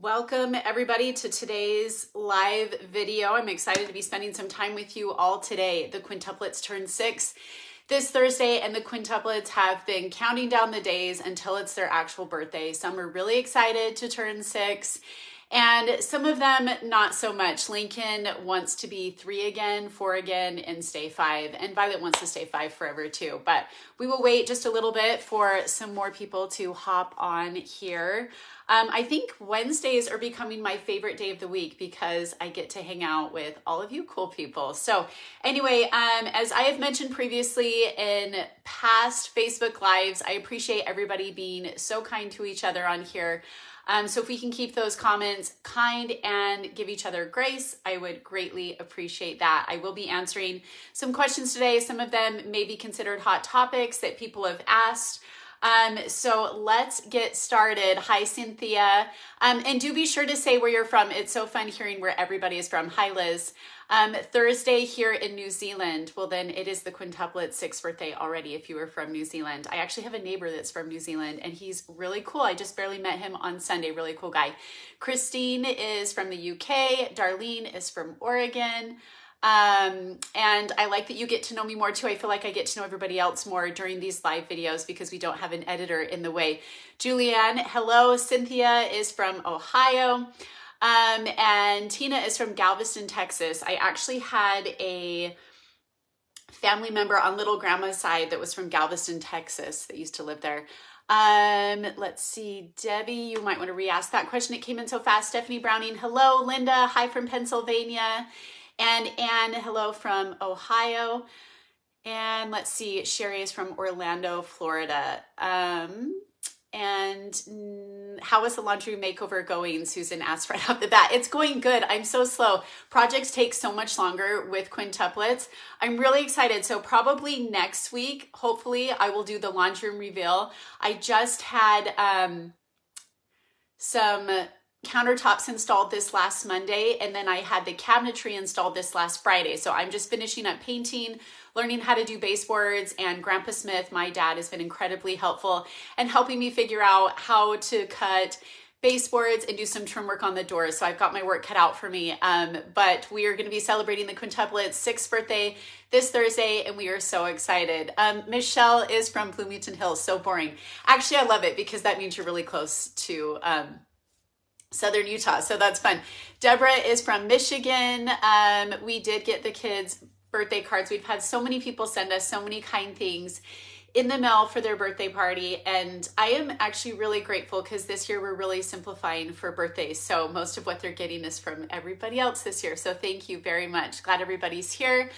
Welcome everybody to today's live video. I'm excited to be spending some time with you all today. The quintuplets turn 6 this Thursday, and the quintuplets have been counting down the days until it's their actual birthday. Some are really excited to turn 6, and some of them not so much. Lincoln wants to be 3 again, 4 again, and stay 5. And Violet wants to stay 5 forever too. But we will wait just a little bit for some more people to hop on here. I think Wednesdays are becoming my favorite day of the week because I get to hang out with all of you cool people. So anyway, as I have mentioned previously in past Facebook Lives, I appreciate everybody being so kind to each other on here. So if we can keep those comments kind and give each other grace, I would greatly appreciate that. I will be answering some questions today. Some of them may be considered hot topics that people have asked. So let's get started. Hi, Cynthia. And do be sure to say where you're from. It's so fun hearing where everybody is from. Hi, Liz. Thursday here in New Zealand. Well, then it is the quintuplet 6th birthday already if you were from New Zealand. I actually have a neighbor that's from New Zealand and he's really cool. I just barely met him on Sunday. Really cool guy. Christine is from the UK. Darlene is from Oregon. And I like that you get to know me more too. I feel like I get to know everybody else more during these live videos because we don't have an editor in the way. Julianne, hello. Cynthia is from Ohio. And Tina is from Galveston, Texas. I actually had a family member on little grandma's side that was from Galveston, Texas that used to live there. Let's see, Debbie, you might want to re-ask that question. It came in so fast. Stephanie Browning, hello. Linda, hi from Pennsylvania. And Anne, hello from Ohio. And let's see, Sherry is from Orlando, Florida. And how is the laundry makeover going? Susan asked right off the bat. It's going good. I'm so slow. Projects take so much longer with quintuplets. I'm really excited. So probably next week, hopefully, I will do the laundry room reveal. I just had some countertops installed this last Monday, and then I had the cabinetry installed this last Friday. So I'm just finishing up painting, learning how to do baseboards, and Grandpa Smith, my dad, has been incredibly helpful and helping me figure out how to cut baseboards and do some trim work on the doors. So I've got my work cut out for me. But we are going to be celebrating the quintuplets' 6th birthday this Thursday, and we are so excited. Michelle is from Bloomington Hills. So boring. Actually, I love it because that means you're really close to Southern Utah, so that's fun. Deborah is from Michigan. We did get the kids' birthday cards. We've had so many people send us so many kind things in the mail for their birthday party, and I am actually really grateful because this year we're really simplifying for birthdays, so most of what they're getting is from everybody else this year, so thank you very much. Glad everybody's here.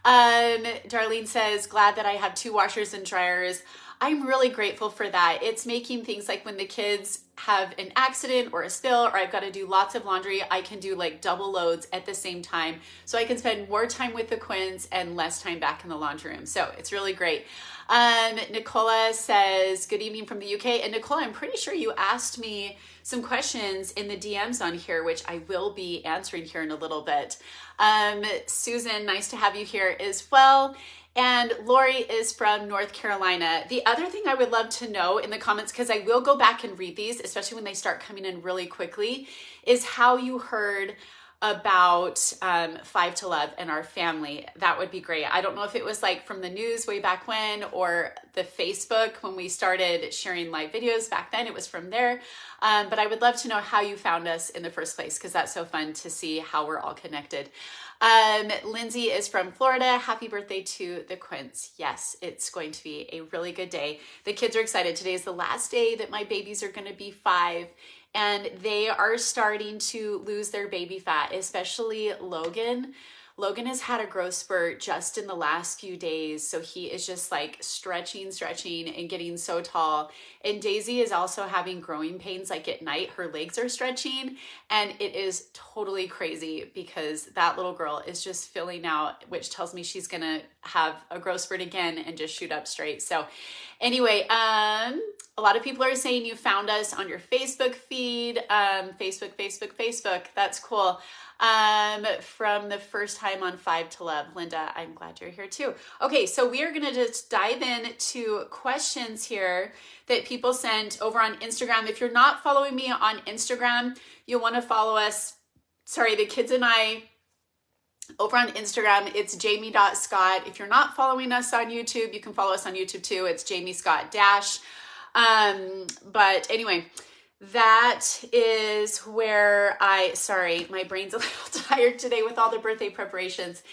Darlene says, glad that I have 2 washers and dryers. I'm really grateful for that. It's making things like when the kids have an accident or a spill, or I've got to do lots of laundry, I can do like double loads at the same time. So I can spend more time with the Quins and less time back in the laundry room. So it's really great. Nicola says, good evening from the UK. And Nicola, I'm pretty sure you asked me some questions in the DMs on here, which I will be answering here in a little bit. Susan, nice to have you here as well. And Lori is from North Carolina. The other thing I would love to know in the comments, because I will go back and read these, especially when they start coming in really quickly, is how you heard about 5 to Love and our family. That would be great. I don't know if it was like from the news way back when or the Facebook when we started sharing live videos back then. It was from there. But I would love to know how you found us in the first place because that's so fun to see how we're all connected. Lindsay is from Florida. Happy birthday to the Quints. Yes, it's going to be a really good day. The kids are excited. Today is the last day that my babies are going to be 5. And they are starting to lose their baby fat, especially Logan. Logan has had a growth spurt just in the last few days. So he is just like stretching and getting so tall. And Daisy is also having growing pains like at night. Her legs are stretching and it is totally crazy because that little girl is just filling out, which tells me she's going to have a growth spurt again and just shoot up straight. So Anyway, a lot of people are saying you found us on your Facebook feed. Facebook. That's cool. From the first time on 5 to Love. Linda, I'm glad you're here too. Okay, so we are going to just dive into questions here that people sent over on Instagram. If you're not following me on Instagram, you'll want to follow us. Sorry, the kids and I over on Instagram, it's jamie.scott. If you're not following us on YouTube, you can follow us on YouTube too. It's Jamie Scott Dash. But anyway, that is where sorry, my brain's a little tired today with all the birthday preparations.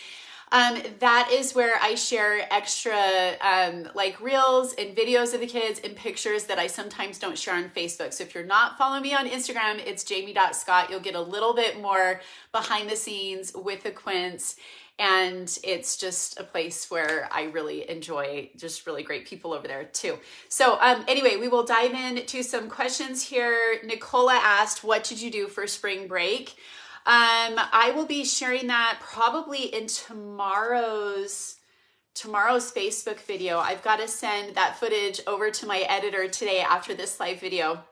That is where I share extra like reels and videos of the kids and pictures that I sometimes don't share on Facebook. So if you're not following me on Instagram, it's jamie.scott. You'll get a little bit more behind the scenes with the Quints. And it's just a place where I really enjoy just really great people over there too. So anyway, we will dive into some questions here. Nicola asked, what did you do for spring break? I will be sharing that probably in tomorrow's Facebook video. I've got to send that footage over to my editor today after this live video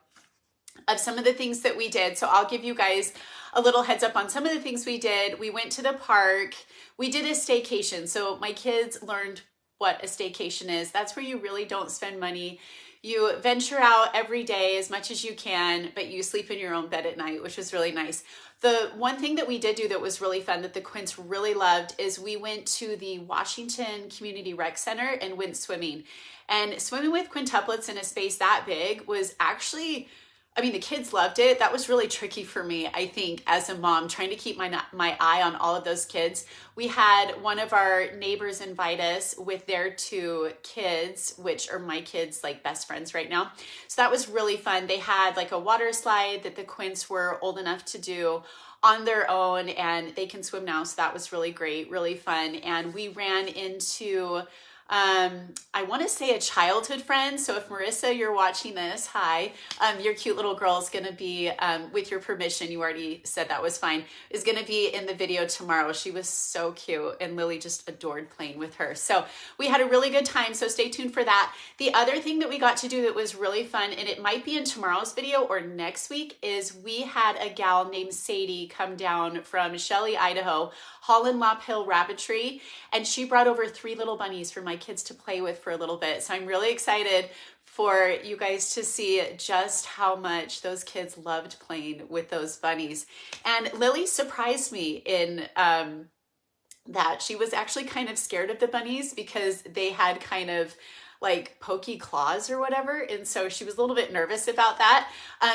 of some of the things that we did. So I'll give you guys a little heads up on some of the things we did. We went to the park. We did a staycation. So my kids learned what a staycation is. That's where you really don't spend money. You venture out every day as much as you can, but you sleep in your own bed at night, which was really nice. The one thing that we did do that was really fun that the Quints really loved is we went to the Washington Community Rec Center and went swimming. And swimming with quintuplets in a space that big was actually, I mean, the kids loved it. That was really tricky for me, I think, as a mom, trying to keep my eye on all of those kids. We had one of our neighbors invite us with their 2 kids, which are my kids' like best friends right now. So that was really fun. They had like a water slide that the Quints were old enough to do on their own, and they can swim now. So that was really great, really fun. And we ran into I want to say a childhood friend. So if Marissa, you're watching this, hi, your cute little girl is going to be, with your permission, you already said that was fine, is going to be in the video tomorrow. She was so cute and Lily just adored playing with her. So we had a really good time. So stay tuned for that. The other thing that we got to do that was really fun, and it might be in tomorrow's video or next week, is we had a gal named Sadie come down from Shelley, Idaho, Holland Lop Hill Rabbitry, and she brought over 3 little bunnies for my kids to play with for a little bit. So I'm really excited for you guys to see just how much those kids loved playing with those bunnies. And Lily surprised me in that she was actually kind of scared of the bunnies because they had kind of like pokey claws or whatever. And so she was a little bit nervous about that.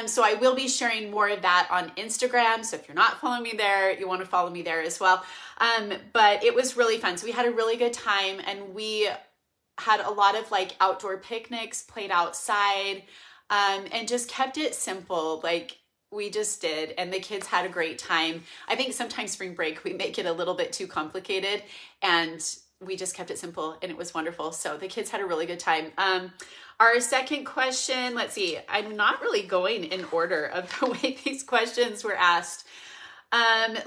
So I will be sharing more of that on Instagram. So if you're not following me there, you want to follow me there as well. But it was really fun. So we had a really good time, and we had a lot of like outdoor picnics, played outside, and just kept it simple. Like we just did. And the kids had a great time. I think sometimes spring break, we make it a little bit too complicated, and we just kept it simple, and it was wonderful. So the kids had a really good time. Our second question, let's see, I'm not really going in order of the way these questions were asked.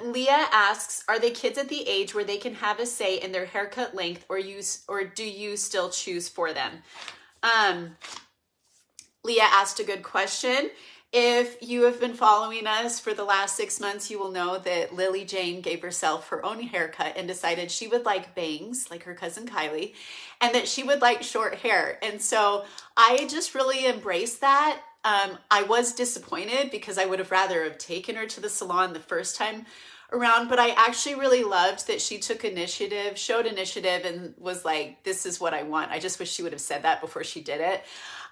Leah asks, are the kids at the age where they can have a say in their haircut length, or do you still choose for them? Leah asked a good question. If you have been following us for the last 6 months, you will know that Lily Jane gave herself her own haircut and decided she would like bangs, like her cousin Kylie, and that she would like short hair. And so I just really embraced that. I was disappointed because I would have rather have taken her to the salon the first time around, but I actually really loved that she took initiative, showed initiative, and was like, this is what I want. I just wish she would have said that before she did it.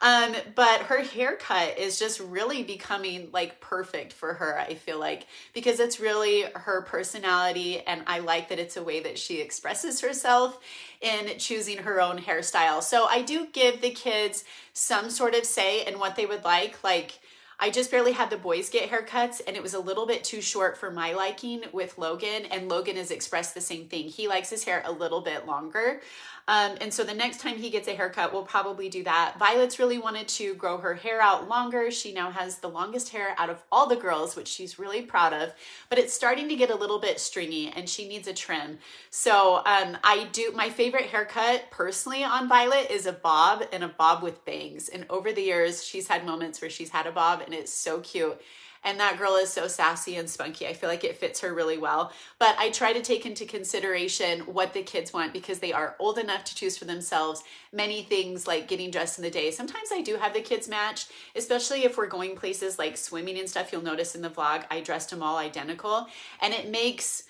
But her haircut is just really becoming like perfect for her, I feel like, because it's really her personality. And I like that it's a way that she expresses herself in choosing her own hairstyle. So I do give the kids some sort of say in what they would like. Like I just barely had the boys get haircuts, and it was a little bit too short for my liking with Logan, and Logan has expressed the same thing. He likes his hair a little bit longer. And so the next time he gets a haircut, we'll probably do that. Violet's really wanted to grow her hair out longer. She now has the longest hair out of all the girls, which she's really proud of, but it's starting to get a little bit stringy and she needs a trim. So my favorite haircut personally on Violet is a bob, and a bob with bangs. And over the years, she's had moments where she's had a bob and it's so cute. And that girl is so sassy and spunky. I feel like it fits her really well. But I try to take into consideration what the kids want because they are old enough to choose for themselves many things like getting dressed in the day. Sometimes I do have the kids match, especially if we're going places like swimming and stuff. You'll notice in the vlog, I dressed them all identical. And it makes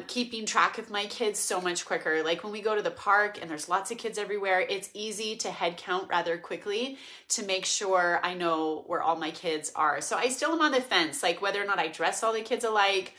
keeping track of my kids so much quicker. Like when we go to the park and there's lots of kids everywhere, it's easy to head count rather quickly to make sure I know where all my kids are. So I still am on the fence, like whether or not I dress all the kids alike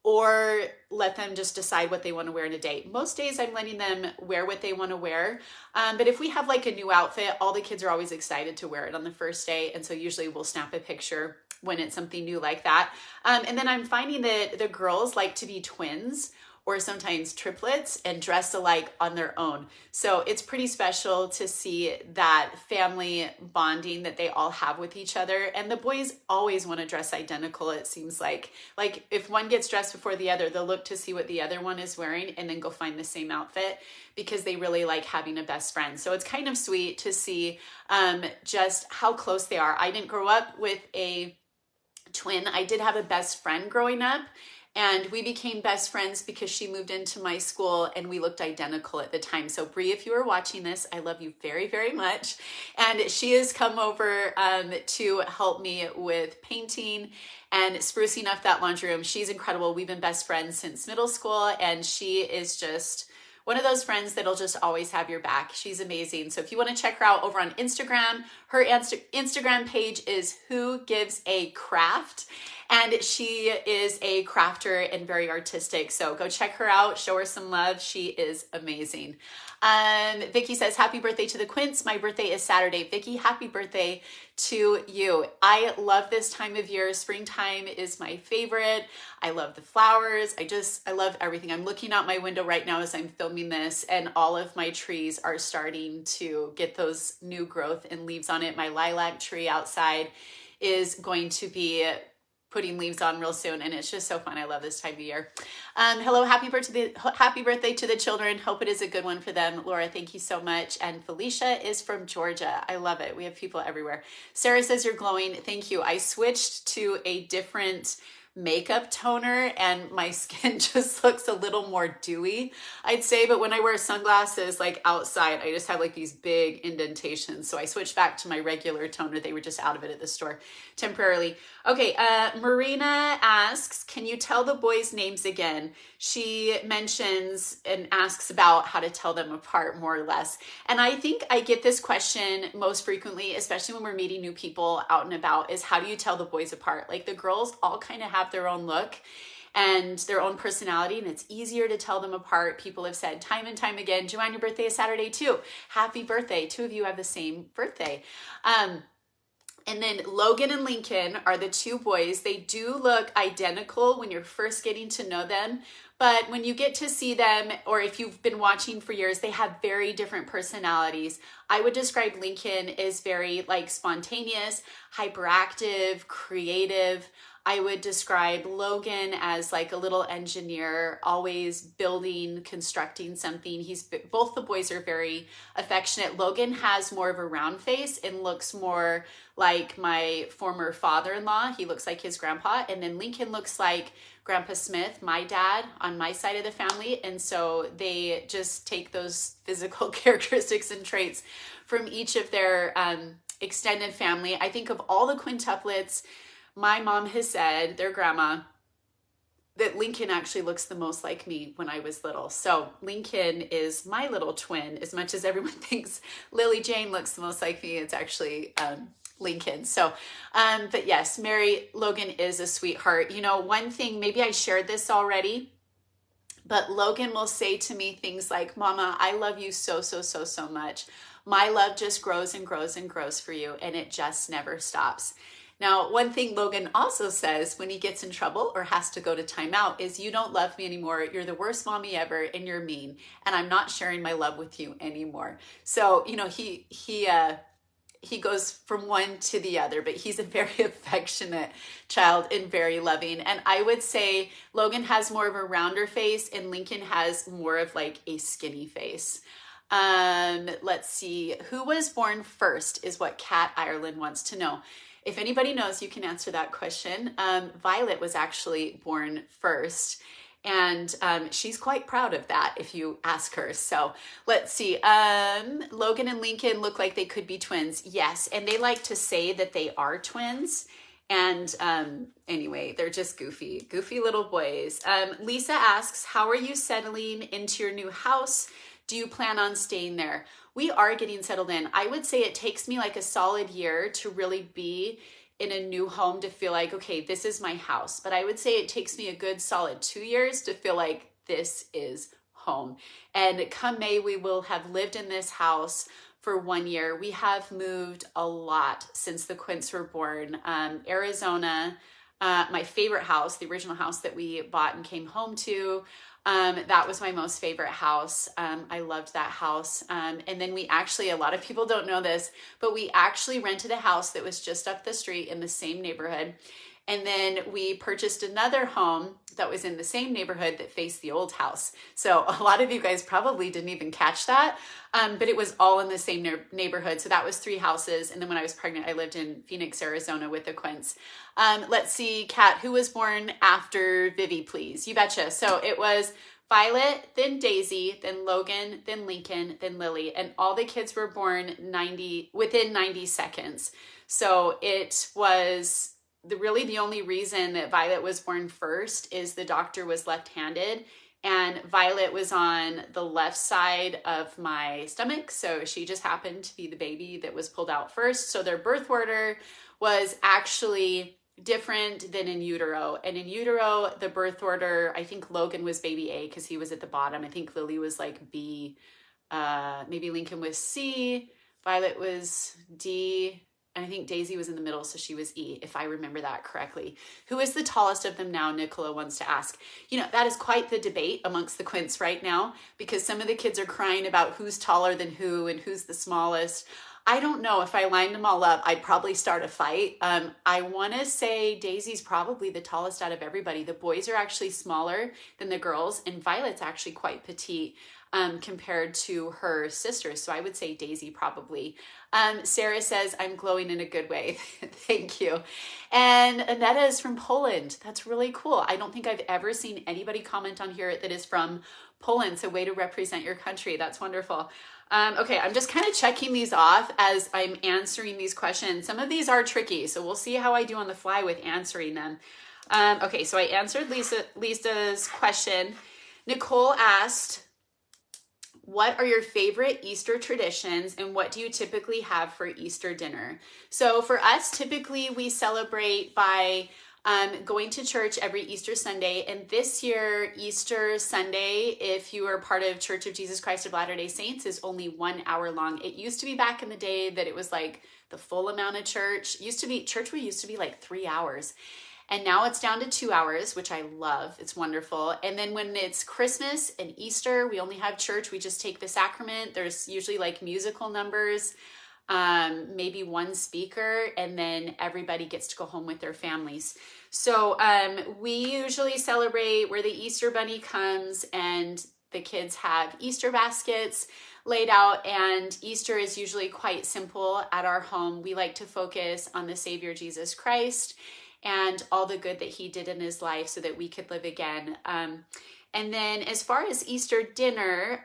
or let them just decide what they want to wear in a day. Most days I'm letting them wear what they want to wear. But if we have like a new outfit, all the kids are always excited to wear it on the first day. And so usually we'll snap a picture when it's something new like that. And then I'm finding that the girls like to be twins or sometimes triplets and dress alike on their own. So it's pretty special to see that family bonding that they all have with each other. And the boys always want to dress identical, it seems like. Like if one gets dressed before the other, they'll look to see what the other one is wearing and then go find the same outfit because they really like having a best friend. So it's kind of sweet to see just how close they are. I didn't grow up with a twin. I did have a best friend growing up, and we became best friends because she moved into my school and we looked identical at the time. So Bree, if you are watching this, I love you very, very much. And she has come over to help me with painting and sprucing up that laundry room. She's incredible. We've been best friends since middle school, and she is just one of those friends that'll just always have your back. She's amazing. So if you want to check her out over on Instagram, her Instagram page is Who Gives a Craft. And she is a crafter and very artistic. So go check her out, show her some love. She is amazing. Vicky says, happy birthday to the Quints. My birthday is Saturday. Vicky, happy birthday to you. I love this time of year. Springtime is my favorite. I love the flowers. I love everything. I'm looking out my window right now as I'm filming this, and all of my trees are starting to get those new growth and leaves on it. My lilac tree outside is going to be putting leaves on real soon, and it's just so fun. I love this time of year. Hello, happy birthday to the children. Hope it is a good one for them. Laura, thank you so much. And Felicia is from Georgia. I love it. We have people everywhere. Sarah says you're glowing. Thank you. I switched to a different makeup toner and my skin just looks a little more dewy, I'd say. But when I wear sunglasses like outside, I just have like these big indentations. So I switched back to my regular toner. They were just out of it at the store temporarily. Okay, Marina asks, can you tell the boys' names again? She mentions and asks about how to tell them apart, more or less. And I think I get this question most frequently, especially when we're meeting new people out and about, is how do you tell the boys apart? Like the girls all kind of have their own look and their own personality, and it's easier to tell them apart. People have said time and time again, Joanne, your birthday is Saturday too. Happy birthday. Two of you have the same birthday. And then Logan and Lincoln are the two boys. They do look identical when you're first getting to know them, but when you get to see them, or if you've been watching for years, they have very different personalities. I would describe Lincoln as very like spontaneous, hyperactive, creative. I would describe Logan as like a little engineer, always building, constructing something. Both the boys are very affectionate. Logan has more of a round face and looks more like my former father-in-law. He looks like his grandpa. And then Lincoln looks like Grandpa Smith, my dad, on my side of the family. And so they just take those physical characteristics and traits from each of their extended family. I think of all the quintuplets, my mom has said, their grandma, that Lincoln actually looks the most like me when I was little. So Lincoln is my little twin. As much as everyone thinks Lily Jane looks the most like me, it's actually Lincoln. So, but yes, Logan is a sweetheart. You know, one thing, maybe I shared this already, but Logan will say to me things like, Mama, I love you so, so, so, so much. My love just grows and grows and grows for you, and it just never stops. Now, one thing Logan also says when he gets in trouble or has to go to timeout is, you don't love me anymore. You're the worst mommy ever and you're mean. And I'm not sharing my love with you anymore. So, he goes from one to the other, but he's a very affectionate child and very loving. And I would say Logan has more of a rounder face and Lincoln has more of like a skinny face. Let's see. Who was born first is what Kat Ireland wants to know. If anybody knows, you can answer that question. Violet was actually born first. And she's quite proud of that if you ask her. So let's see. Logan and Lincoln look like they could be twins. Yes. And they like to say that they are twins. And anyway, they're just goofy little boys. Lisa asks, how are you settling into your new house? Do you plan on staying there? We are getting settled in. I would say it takes me like a solid year to really be in a new home to feel like, okay, this is my house. But I would say it takes me a good solid 2 years to feel like this is home. And come May, we will have lived in this house for 1 year. We have moved a lot since the Quints were born. Arizona, my favorite house, the original house that we bought and came home to, that was my most favorite house. I loved that house. And then we actually, a lot of people don't know this, but we actually rented a house that was just up the street in the same neighborhood. And then we purchased another home that was in the same neighborhood that faced the old house. So a lot of you guys probably didn't even catch that, but it was all in the same neighborhood. So that was 3 houses. And then when I was pregnant, I lived in Phoenix, Arizona with the Quints. Let's see, Kat, who was born after Vivi, please? You betcha. So it was Violet, then Daisy, then Logan, then Lincoln, then Lily. And all the kids were born within 90 seconds. So it was... Really the only reason that Violet was born first is the doctor was left-handed and Violet was on the left side of my stomach. So she just happened to be the baby that was pulled out first. So their birth order was actually different than in utero. And in utero, the birth order, I think Logan was baby A because he was at the bottom. I think Lily was like B, maybe Lincoln was C, Violet was D, and I think Daisy was in the middle, so she was E, if I remember that correctly. Who is the tallest of them now, Nicola wants to ask. You know, that is quite the debate amongst the Quints right now, because some of the kids are crying about who's taller than who and who's the smallest. I don't know. If I lined them all up, I'd probably start a fight. I want to say Daisy's probably the tallest out of everybody. The boys are actually smaller than the girls, and Violet's actually quite petite compared to her sisters. So I would say Daisy probably. Sarah says, I'm glowing in a good way. Thank you. And Aneta is from Poland. That's really cool. I don't think I've ever seen anybody comment on here that is from Poland. So way to represent your country. That's wonderful. Okay, I'm just kind of checking these off as I'm answering these questions. Some of these are tricky, so we'll see how I do on the fly with answering them. Okay, so I answered Lisa's question. Nicole asked, what are your favorite Easter traditions and what do you typically have for Easter dinner? So for us, typically we celebrate by going to church every Easter Sunday. And this year, Easter Sunday, if you are part of Church of Jesus Christ of Latter-day Saints, is only 1 hour long. It used to be back in the day that it was like the full amount of church. Church used to be like 3 hours. And now it's down to 2 hours, which I love. It's wonderful. And then when it's Christmas and Easter, we only have church. We just take the sacrament. There's usually like musical numbers, maybe one speaker, and then everybody gets to go home with their families. So we usually celebrate where the Easter bunny comes and the kids have Easter baskets laid out, and Easter is usually quite simple at our home. We like to focus on the Savior Jesus Christ and all the good that he did in his life so that we could live again. And then as far as Easter dinner,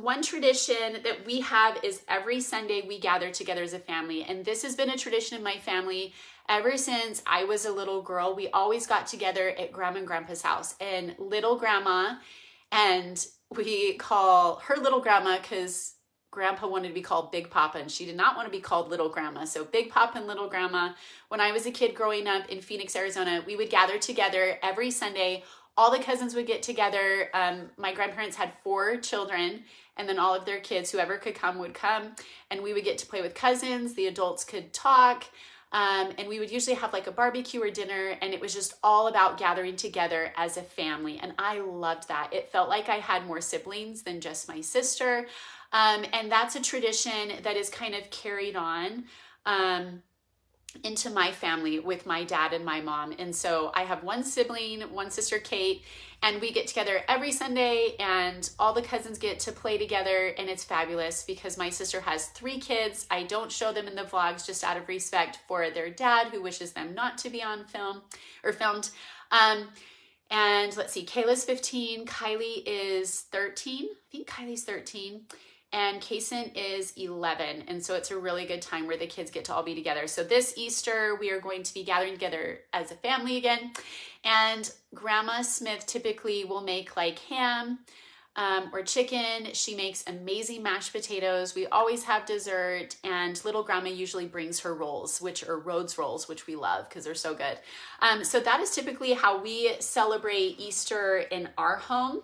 one tradition that we have is every Sunday we gather together as a family. And this has been a tradition in my family ever since I was a little girl. We always got together at Grandma and Grandpa's house. And little grandma, and we call her little grandma because Grandpa wanted to be called Big Papa and she did not want to be called Little Grandma. So Big Papa and Little Grandma, when I was a kid growing up in Phoenix, Arizona, we would gather together every Sunday. All the cousins would get together. My grandparents had 4 children, and then all of their kids, whoever could come would come, and we would get to play with cousins. The adults could talk. And we would usually have like a barbecue or dinner, and it was just all about gathering together as a family. And I loved that. It felt like I had more siblings than just my sister. And that's a tradition that is kind of carried on into my family with my dad and my mom. And so I have one sibling, one sister, Kate, and we get together every Sunday, and all the cousins get to play together, and it's fabulous because my sister has 3 kids. I don't show them in the vlogs just out of respect for their dad, who wishes them not to be on film or filmed. And let's see, Kayla's 15, Kylie is 13. I think Kylie's 13. And Kason is 11. And so it's a really good time where the kids get to all be together. So this Easter, we are going to be gathering together as a family again. And Grandma Smith typically will make like ham or chicken. She makes amazing mashed potatoes. We always have dessert. And little grandma usually brings her rolls, which are Rhodes rolls, which we love because they're so good. So that is typically how we celebrate Easter in our home.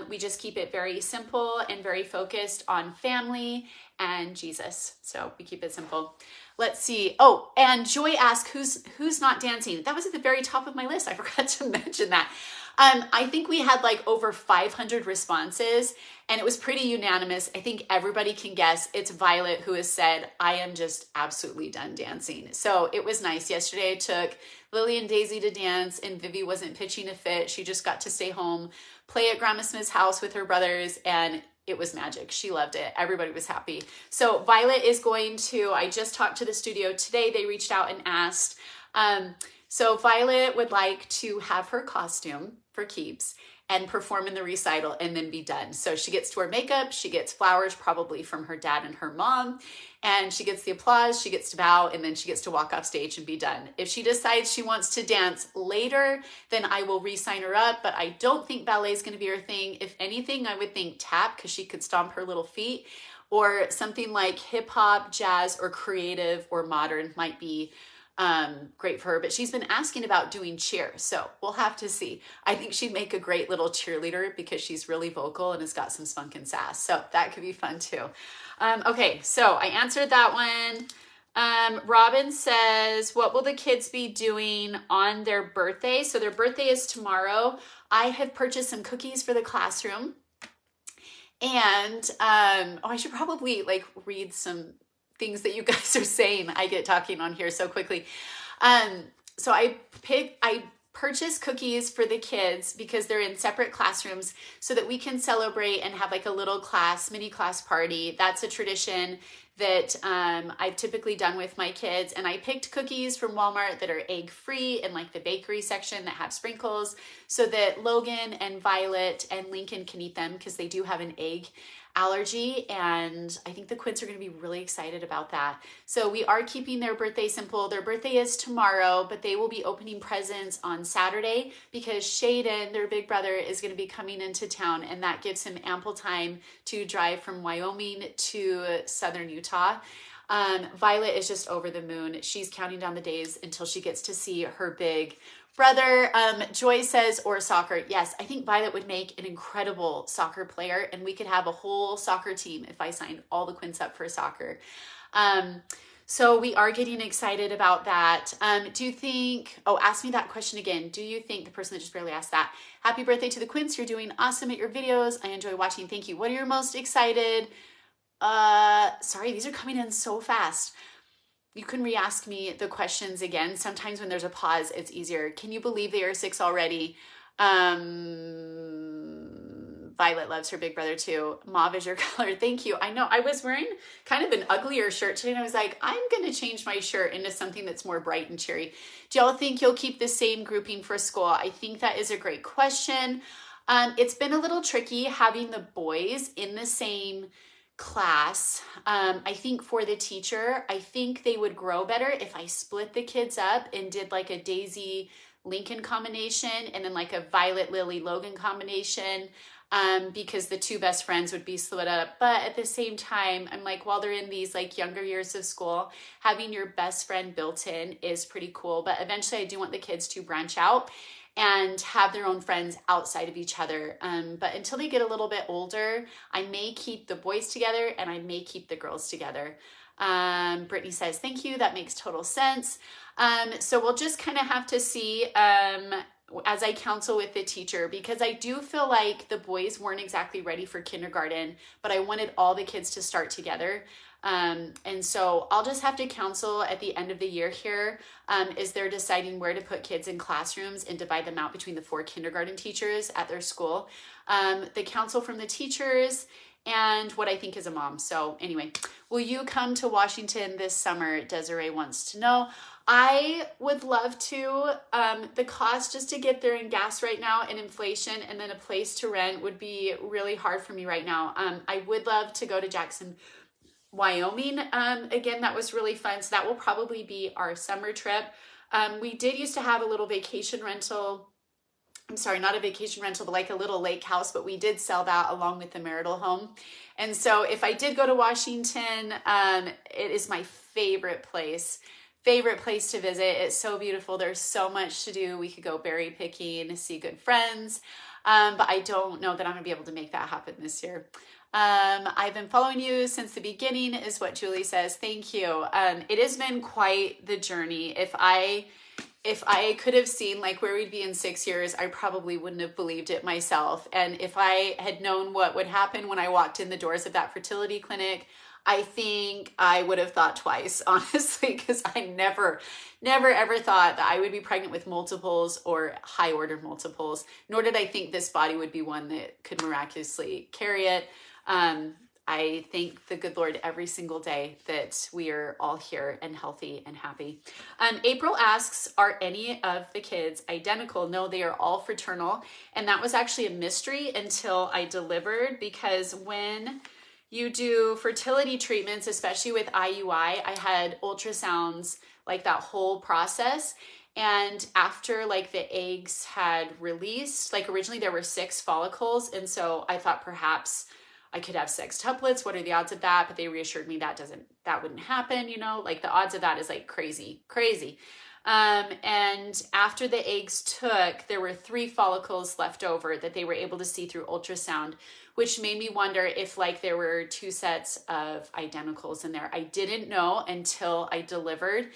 We just keep it very simple and very focused on family and Jesus. So we keep it simple. Let's see. Oh, and Joy asked, who's not dancing? That was at the very top of my list. I forgot to mention that. I think we had like over 500 responses, and it was pretty unanimous. I think everybody can guess it's Violet who has said, I am just absolutely done dancing. So it was nice. Yesterday I took Lily and Daisy to dance, and Vivi wasn't pitching a fit. She just got to stay home, play at Grandma Smith's house with her brothers, and it was magic. She loved it. Everybody was happy. So Violet is going to, I just talked to the studio today. They reached out and asked. So Violet would like to have her costume for keeps and perform in the recital and then be done. So she gets to wear makeup, she gets flowers probably from her dad and her mom, and she gets the applause, she gets to bow, and then she gets to walk off stage and be done. If she decides she wants to dance later, then I will re-sign her up, but I don't think ballet is gonna be her thing. If anything, I would think tap, because she could stomp her little feet, or something like hip hop, jazz, or creative or modern might be great for her, but she's been asking about doing cheer, so we'll have to see. I think she'd make a great little cheerleader because she's really vocal and has got some spunk and sass, so that could be fun too. Okay, so I answered that one. Robin says, what will the kids be doing on their birthday? So their birthday is tomorrow. I have purchased some cookies for the classroom, and I should probably like read some things that you guys are saying. I get talking on here so quickly. So I purchased cookies for the kids because they're in separate classrooms so that we can celebrate and have like a little mini class party. That's a tradition that I've typically done with my kids. And I picked cookies from Walmart that are egg-free in like the bakery section that have sprinkles so that Logan and Violet and Lincoln can eat them because they do have an egg allergy, and I think the Quints are going to be really excited about that. So we are keeping their birthday simple. Their birthday is tomorrow, but they will be opening presents on Saturday because Shayden, their big brother, is going to be coming into town, and that gives him ample time to drive from Wyoming to southern Utah. Violet is just over the moon. She's counting down the days until she gets to see her big brother. Joy says, or soccer. Yes, I think Violet would make an incredible soccer player, and we could have a whole soccer team if I signed all the Quints up for soccer. So we are getting excited about that. Do you think, ask me that question again. Do you think, the person that just barely asked that, happy birthday to the Quints. You're doing awesome at your videos. I enjoy watching. Thank you. What are you most excited? Sorry, these are coming in so fast. You can re-ask me the questions again. Sometimes when there's a pause, it's easier. Can you believe they are 6 already? Violet loves her big brother too. Mauve is your color. Thank you. I know I was wearing kind of an uglier shirt today, and I was like, I'm going to change my shirt into something that's more bright and cheery. Do y'all think you'll keep the same grouping for school? I think that is a great question. It's been a little tricky having the boys in the same class. I think for the teacher, I think they would grow better if I split the kids up and did like a Daisy Lincoln combination and then like a Violet Lily Logan combination, because the 2 best friends would be split up. But at the same time, I'm like, while they're in these like younger years of school, having your best friend built in is pretty cool. But eventually I do want the kids to branch out and have their own friends outside of each other. But until they get a little bit older, I may keep the boys together and I may keep the girls together. Brittany says, thank you. That makes total sense. So we'll just kind of have to see as I counsel with the teacher, because I do feel like the boys weren't exactly ready for kindergarten, but I wanted all the kids to start together. And so I'll just have to counsel at the end of the year here, as they're deciding where to put kids in classrooms and divide them out between the 4 kindergarten teachers at their school. The counsel from the teachers and what I think is a mom. So anyway, will you come to Washington this summer? Desiree wants to know. I would love to. The cost just to get there in gas right now and inflation and then a place to rent would be really hard for me right now. I would love to go to Jackson, Wyoming. Again, that was really fun. So that will probably be our summer trip. We did used to have a little vacation rental. I'm sorry, not a vacation rental, but like a little lake house, but we did sell that along with the marital home. And so if I did go to Washington, it is my favorite place to visit. It's so beautiful. There's so much to do. We could go berry picking, see good friends. But I don't know that I'm gonna be able to make that happen this year. I've been following you since the beginning is what Julie says. Thank you. It has been quite the journey. If I could have seen like where we'd be in 6 years, I probably wouldn't have believed it myself. And if I had known what would happen when I walked in the doors of that fertility clinic, I think I would have thought twice, honestly, because I never ever thought that I would be pregnant with multiples or high order multiples, nor did I think this body would be one that could miraculously carry it. I thank the good Lord every single day that we are all here and healthy and happy. April asks, are any of the kids identical? No, they are all fraternal. And that was actually a mystery until I delivered, because when you do fertility treatments, especially with IUI, I had ultrasounds, like that whole process. And after like the eggs had released, like originally there were 6 follicles. And so I thought perhaps I could have sextuplets. What are the odds of that? But they reassured me that wouldn't happen, you know, like the odds of that is like crazy. And after the eggs took, there were 3 follicles left over that they were able to see through ultrasound, which made me wonder if like there were 2 sets of identicals in there. I didn't know until I delivered.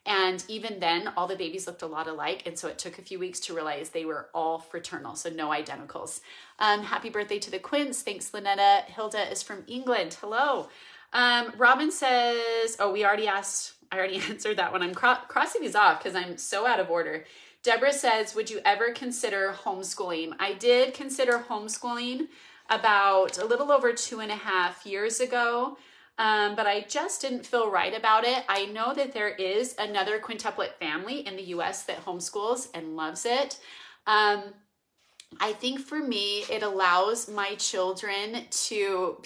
And even then, all the babies looked a lot alike. And so it took a few weeks to realize they were all fraternal, so no identicals. Happy birthday to the Quints. Thanks, Lynetta. Hilda is from England. Hello. Robin says, oh, I already answered that one. I'm crossing these off because I'm so out of order. Deborah says, would you ever consider homeschooling? I did consider homeschooling about a little over 2.5 years ago. But I just didn't feel right about it. I know that there is another quintuplet family in the US that homeschools and loves it. I think for me, it allows my children to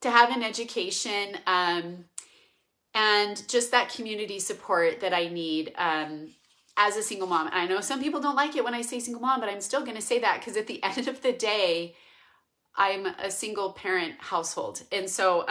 have an education, and just that community support that I need, as a single mom. And I know some people don't like it when I say single mom, but I'm still going to say that because at the end of the day, I'm a single parent household. And so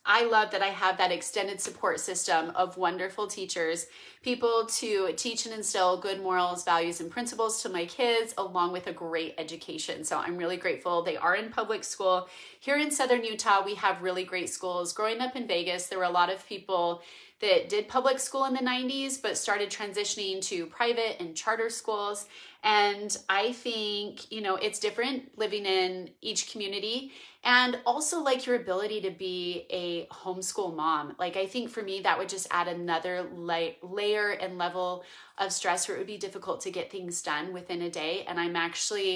I love that I have that extended support system of wonderful teachers, people to teach and instill good morals, values, and principles to my kids, along with a great education. So I'm really grateful. They are in public school. Here in Southern Utah, we have really great schools. Growing up in Vegas, there were a lot of people that did public school in the 90s, but started transitioning to private and charter schools. And I think, you know, it's different living in each community, and also like your ability to be a homeschool mom. Like, I think for me, that would just add another layer and level of stress where it would be difficult to get things done within a day. And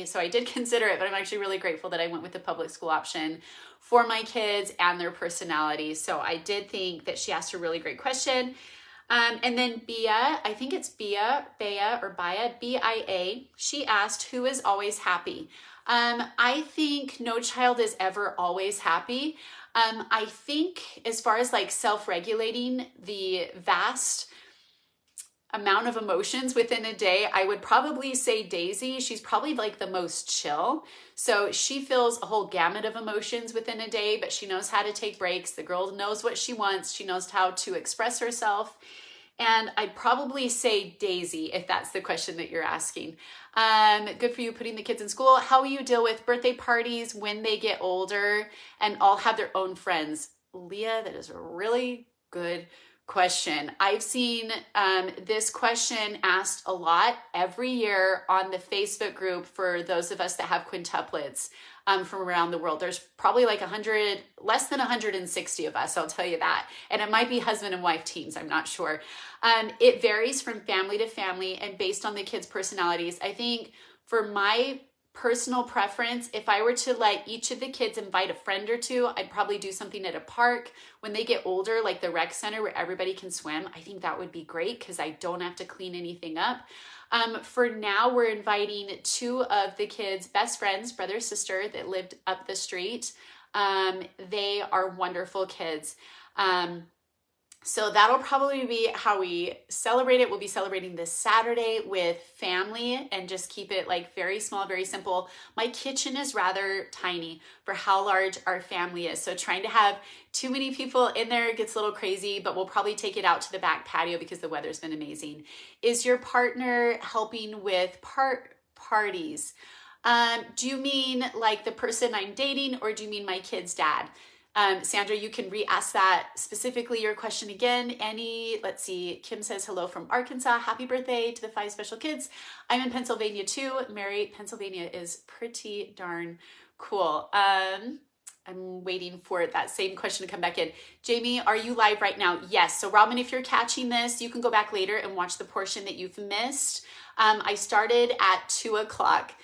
so I did consider it, but I'm actually really grateful that I went with the public school option for my kids and their personalities. So I did think that she asked a really great question. And then Bia, I think it's Bia, B-I-A, she asked, who is always happy? I think no child is ever always happy. I think as far as like self-regulating the vast amount of emotions within a day, I would probably say Daisy. She's probably like the most chill. So she feels a whole gamut of emotions within a day, but she knows how to take breaks. The girl knows what she wants. She knows how to express herself. And I'd probably say Daisy, if that's the question that you're asking. Good for you putting the kids in school. How will you deal with birthday parties when they get older and all have their own friends? Leah, that is a really good question. I've seen this question asked a lot every year on the Facebook group for those of us that have quintuplets from around the world. There's probably like 100, less than 160 of us, I'll tell you that. And it might be husband and wife teams, I'm not sure. It varies from family to family and based on the kids' personalities. I think for my personal preference, if I were to let each of the kids invite a friend or two, I'd probably do something at a park. When they get older, like the rec center where everybody can swim, I think that would be great because I don't have to clean anything up. For now, we're inviting two of the kids' best friends, brother, sister, that lived up the street. They are wonderful kids. So that'll probably be how we celebrate it. We'll be celebrating this Saturday with family and just keep it like very small, very simple. My kitchen is rather tiny for how large our family is. So trying to have too many people in there gets a little crazy, but we'll probably take it out to the back patio because the weather's been amazing. Is your partner helping with parties? Do you mean like the person I'm dating or do you mean my kid's dad? Sandra, you can re-ask that specifically your question again. Let's see, Kim says hello from Arkansas. Happy birthday to the 5 special kids. I'm in Pennsylvania too. Mary, Pennsylvania is pretty darn cool. I'm waiting for that same question to come back in. Jamie, are you live right now? Yes. So Robin, if you're catching this, you can go back later and watch the portion that you've missed. I started at 2 o'clock.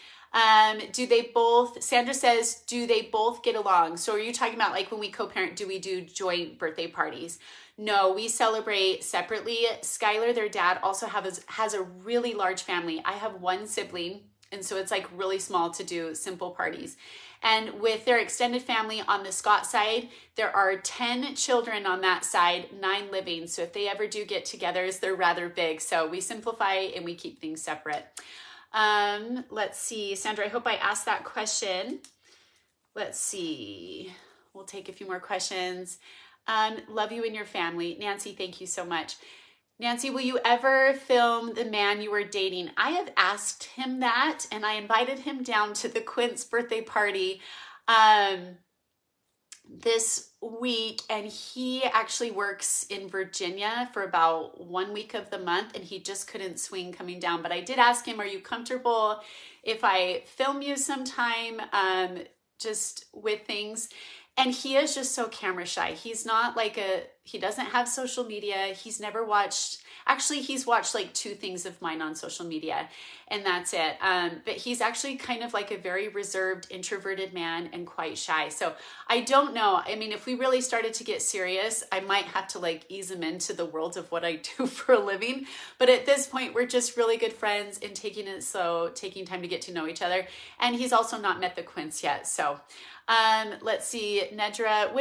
Sandra says, do they both get along? So are you talking about like when we co-parent, do we do joint birthday parties? No, we celebrate separately. Skylar, their dad, also has a really large family. I have one sibling, and so it's like really small to do simple parties. And with their extended family on the Scott side, there are 10 children on that side, 9 living. So if they ever do get togethers, they're rather big. So we simplify and we keep things separate. Let's see, Sandra, I hope I asked that question. Let's see, we'll take a few more questions. Love you and your family. Nancy, thank you so much. Nancy, will you ever film the man you were dating? I have asked him that and I invited him down to the Quints birthday party, this week, and he actually works in Virginia for about 1 week of the month and he just couldn't swing coming down. But I did ask him, are you comfortable if I film you sometime just with things? And he is just so camera shy. He's not like he doesn't have social media. He's never watched, actually he's watched like 2 things of mine on social media and that's it. But he's actually kind of like a very reserved, introverted man and quite shy. So I don't know. I mean, if we really started to get serious, I might have to like ease him into the world of what I do for a living. But at this point, we're just really good friends and taking it slow, taking time to get to know each other. And he's also not met the Quints yet. So let's see, Nedra,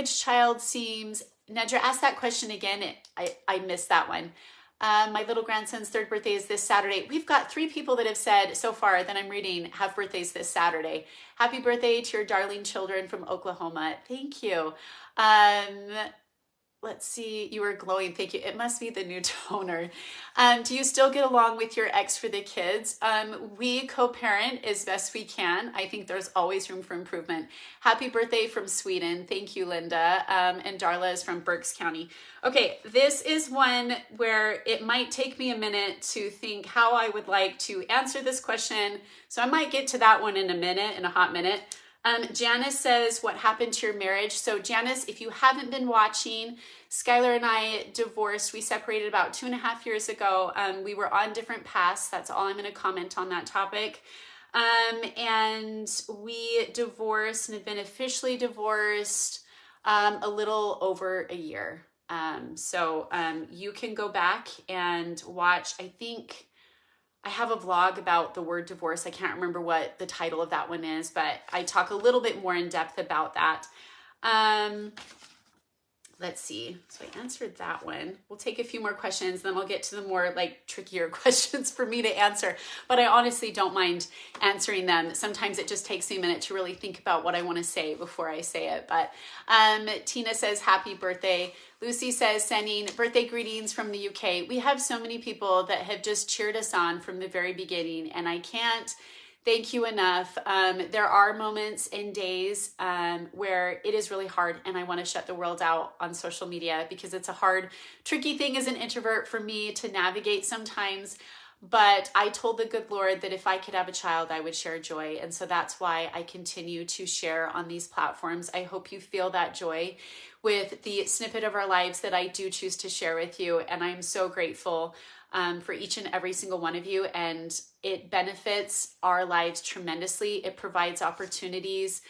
Nedra, ask that question again. I missed that one. My little grandson's 3rd birthday is this Saturday. We've got 3 people that have said so far that I'm reading have birthdays this Saturday. Happy birthday to your darling children from Oklahoma. Thank you. Let's see, you are glowing. Thank you. It must be the new toner. Do you still get along with your ex for the kids? We co-parent as best we can. I think there's always room for improvement. Happy birthday from Sweden. Thank you, Linda. And Darla is from Berks County. Okay, this is one where it might take me a minute to think how I would like to answer this question. So I might get to that one in a hot minute. Janice says, what happened to your marriage? So Janice, if you haven't been watching, Skylar and I divorced. We separated about 2.5 years ago. We were on different paths. That's all I'm going to comment on that topic. And we divorced and have been officially divorced a little over a year. So you can go back and watch, I think I have a vlog about the word divorce. I can't remember what the title of that one is, but I talk a little bit more in depth about that. Let's see. So I answered that one. We'll take a few more questions, then we'll get to the more like trickier questions for me to answer. But I honestly don't mind answering them. Sometimes it just takes me a minute to really think about what I want to say before I say it. But Tina says, happy birthday. Lucy says, sending birthday greetings from the UK. We have so many people that have just cheered us on from the very beginning, and I can't thank you enough. There are moments and days where it is really hard and I want to shut the world out on social media because it's a hard, tricky thing as an introvert for me to navigate sometimes. But I told the good Lord that if I could have a child, I would share joy. And so that's why I continue to share on these platforms. I hope you feel that joy with the snippet of our lives that I do choose to share with you. And I'm so grateful for each and every single one of you. And it benefits our lives tremendously. It provides opportunities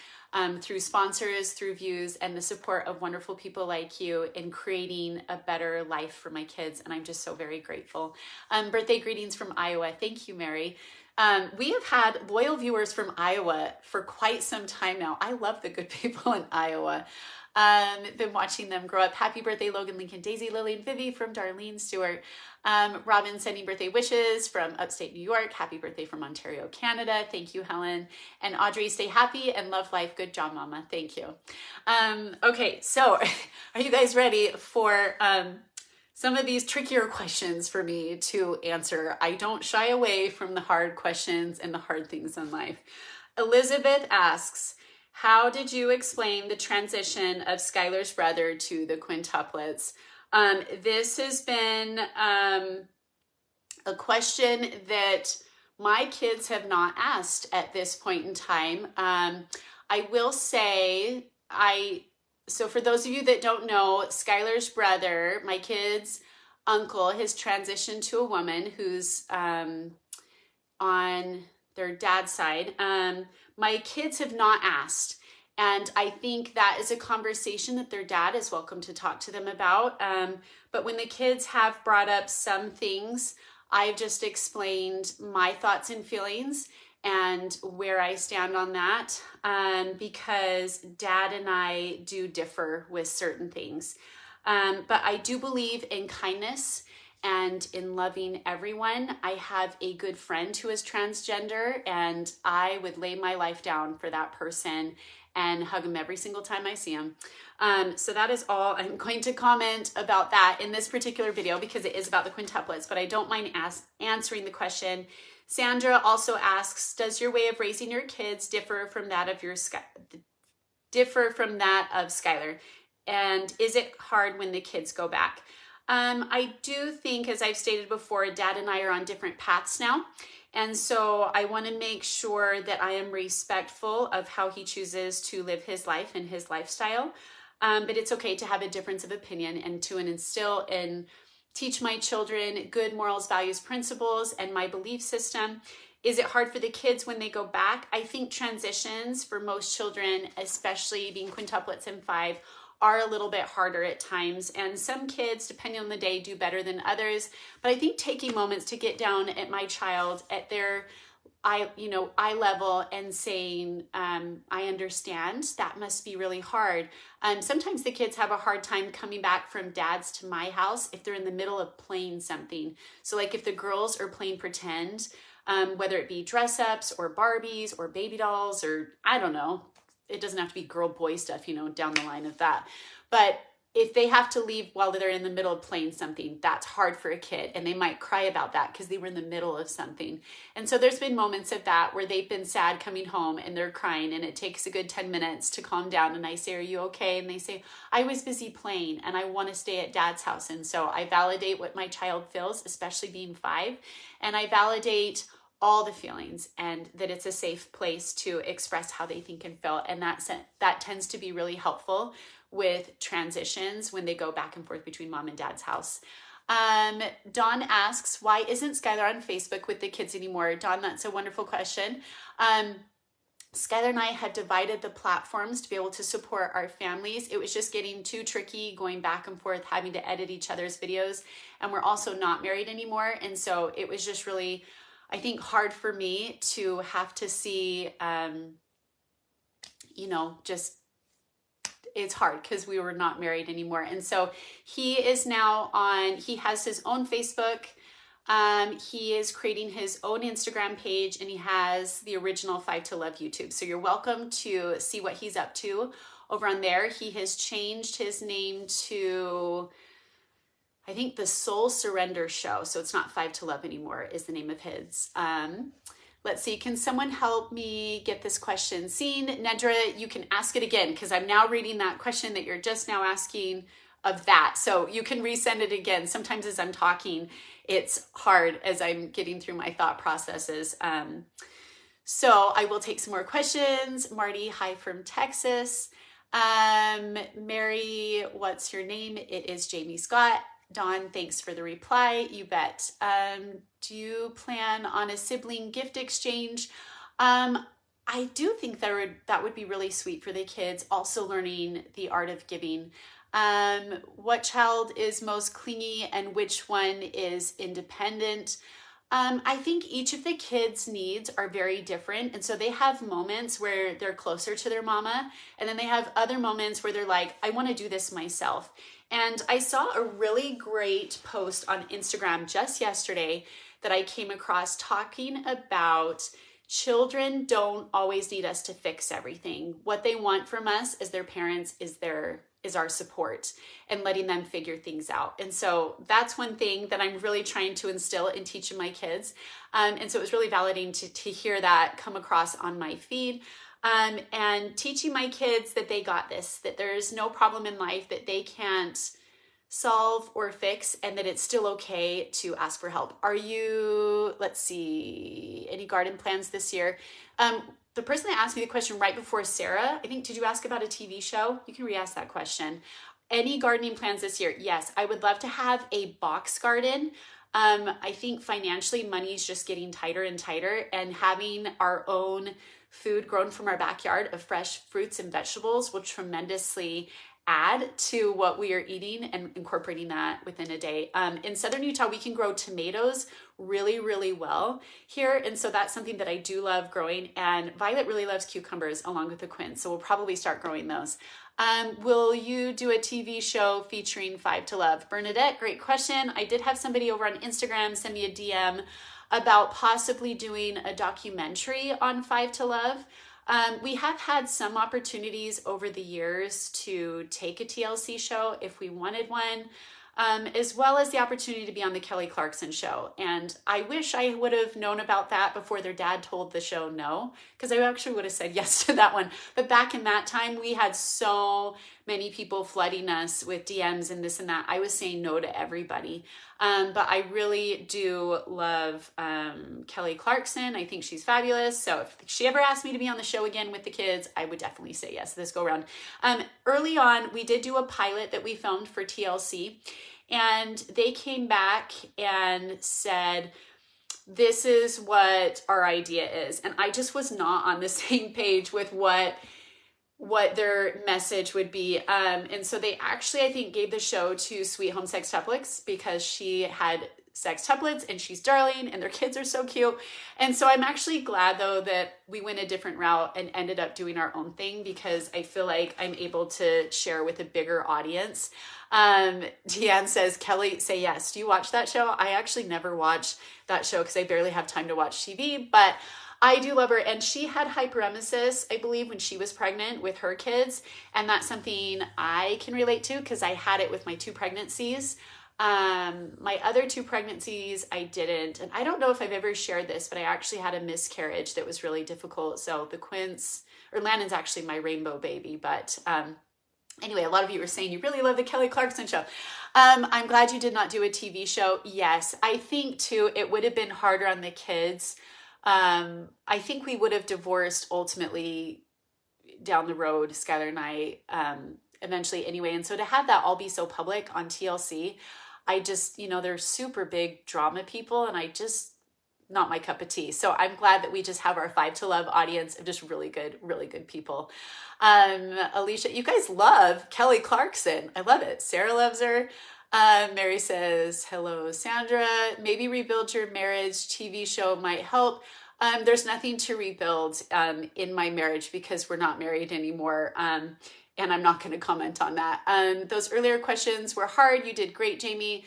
through sponsors, through views, and the support of wonderful people like you in creating a better life for my kids. And I'm just so very grateful. Birthday greetings from Iowa. Thank you, Mary. We have had loyal viewers from Iowa for quite some time now. I love the good people in Iowa. Been watching them grow up. Happy birthday, Logan, Lincoln, Daisy, Lily, and Vivi from Darlene Stewart. Robin sending birthday wishes from upstate New York. Happy birthday from Ontario, Canada. Thank you, Helen. And Audrey, stay happy and love life. Good job, Mama. Thank you. Okay, so are you guys ready for some of these trickier questions for me to answer? I don't shy away from the hard questions and the hard things in life. Elizabeth asks, how did you explain the transition of Skylar's brother to the quintuplets? This has been a question that my kids have not asked at this point in time. I will say, so for those of you that don't know, Skylar's brother, my kid's uncle, has transitioned to a woman who's on their dad's side. My kids have not asked. And I think that is a conversation that their dad is welcome to talk to them about. But when the kids have brought up some things, I've just explained my thoughts and feelings and where I stand on that, because dad and I do differ with certain things. But I do believe in kindness and in loving everyone. I have a good friend who is transgender, and I would lay my life down for that person and hug him every single time I see him. So that is all I'm going to comment about that in this particular video because it is about the quintuplets, but I don't mind answering the question. Sandra also asks, does your way of raising your kids differ from that of Skylar? And is it hard when the kids go back? I do think, as I've stated before, dad and I are on different paths now. And so I want to make sure that I am respectful of how he chooses to live his life and his lifestyle. But it's okay to have a difference of opinion and to instill and teach my children good morals, values, principles, and my belief system. Is it hard for the kids when they go back? I think transitions for most children, especially being quintuplets and 5, are a little bit harder at times. And some kids, depending on the day, do better than others. But I think taking moments to get down at my child at their eye level and saying, I understand, that must be really hard. Sometimes the kids have a hard time coming back from dad's to my house if they're in the middle of playing something. So like if the girls are playing pretend, whether it be dress ups or Barbies or baby dolls or I don't know, it doesn't have to be girl boy stuff, down the line of that. But if they have to leave while they're in the middle of playing something, that's hard for a kid. And they might cry about that because they were in the middle of something. And so there's been moments of that where they've been sad coming home and they're crying and it takes a good 10 minutes to calm down. And I say, are you okay? And they say, I was busy playing and I want to stay at dad's house. And so I validate what my child feels, especially being 5. And I validate all the feelings and that it's a safe place to express how they think and feel. And that tends to be really helpful with transitions when they go back and forth between mom and dad's house. Dawn asks, why isn't Skylar on Facebook with the kids anymore? Dawn, that's a wonderful question. Skylar and I had divided the platforms to be able to support our families. It was just getting too tricky going back and forth, having to edit each other's videos. And we're also not married anymore. And so it was just really, I think, hard for me to have to see, it's hard because we were not married anymore. And so he is now he has his own Facebook. He is creating his own Instagram page and he has the original 5 to Love YouTube. So you're welcome to see what he's up to over on there. He has changed his name to, I think, the Soul Surrender Show. So it's not 5 to Love anymore is the name of his. Let's see, can someone help me get this question seen? Nedra, you can ask it again because I'm now reading that question that you're just now asking of that. So you can resend it again. Sometimes as I'm talking, it's hard as I'm getting through my thought processes. So I will take some more questions. Marty, hi from Texas. Mary, what's your name? It is Jamie Scott. Dawn, thanks for the reply. You bet. Do you plan on a sibling gift exchange? I do think that would be really sweet for the kids, also learning the art of giving. What child is most clingy and which one is independent? I think each of the kids' needs are very different. And so they have moments where they're closer to their mama. And then they have other moments where they're like, I want to do this myself. And I saw a really great post on Instagram just yesterday that I came across talking about children don't always need us to fix everything. What they want from us as their parents is our support and letting them figure things out. And so that's one thing that I'm really trying to instill and teach in my kids. And so it was really validating to hear that come across on my feed. And teaching my kids that they got this, that there's no problem in life that they can't solve or fix, and that it's still okay to ask for help. Are you, let's see, any garden plans this year? The person that asked me the question right before Sarah, I think, did you ask about a TV show? You can re-ask that question. Any gardening plans this year? Yes, I would love to have a box garden. I think financially, money's just getting tighter and tighter, and having our own food grown from our backyard of fresh fruits and vegetables will tremendously add to what we are eating and incorporating that within a day. In Southern Utah, we can grow tomatoes really, really well here. And so that's something that I do love growing. And Violet really loves cucumbers along with the Quints. So we'll probably start growing those. Will you do a TV show featuring Five to Love? Bernadette, great question. I did have somebody over on Instagram send me a DM about possibly doing a documentary on Five to Love. We have had some opportunities over the years to take a TLC show if we wanted one, as well as the opportunity to be on the Kelly Clarkson show. And I wish I would have known about that before their dad told the show no, because I actually would have said yes to that one. But back in that time, we had so many people flooding us with DMs and this and that. I was saying no to everybody. But I really do love Kelly Clarkson. I think she's fabulous. So if she ever asked me to be on the show again with the kids, I would definitely say yes this go around. Early on, we did do a pilot that we filmed for TLC, and they came back and said, this is what our idea is. And I just was not on the same page with what their message would be. And so they actually, I think, gave the show to Sweet Home Sextuplets because she had sextuplets and she's darling and their kids are so cute. And so I'm actually glad though that we went a different route and ended up doing our own thing, because I feel like I'm able to share with a bigger audience. Deanne says, Kelly, say yes. Do you watch that show? I actually never watch that show because I barely have time to watch TV, but I do love her. And she had hyperemesis, I believe, when she was pregnant with her kids. And that's something I can relate to because I had it with my 2 pregnancies. My other 2 pregnancies, I didn't. And I don't know if I've ever shared this, but I actually had a miscarriage that was really difficult. So the Quints, or Landon's actually my rainbow baby. But anyway, a lot of you were saying you really love the Kelly Clarkson show. I'm glad you did not do a TV show. Yes, I think too, it would have been harder on the kids. I think we would have divorced ultimately down the road, Skylar and I, eventually anyway. And so to have that all be so public on TLC, I just, they're super big drama people and I just, not my cup of tea. So I'm glad that we just have our Five to Love audience of just really good people. Alicia, you guys love Kelly Clarkson. I love it. Sarah loves her. Mary says, hello, Sandra. Maybe rebuild your marriage. TV show might help. There's nothing to rebuild in my marriage because we're not married anymore. And I'm not going to comment on that. Those earlier questions were hard. You did great, Jamie.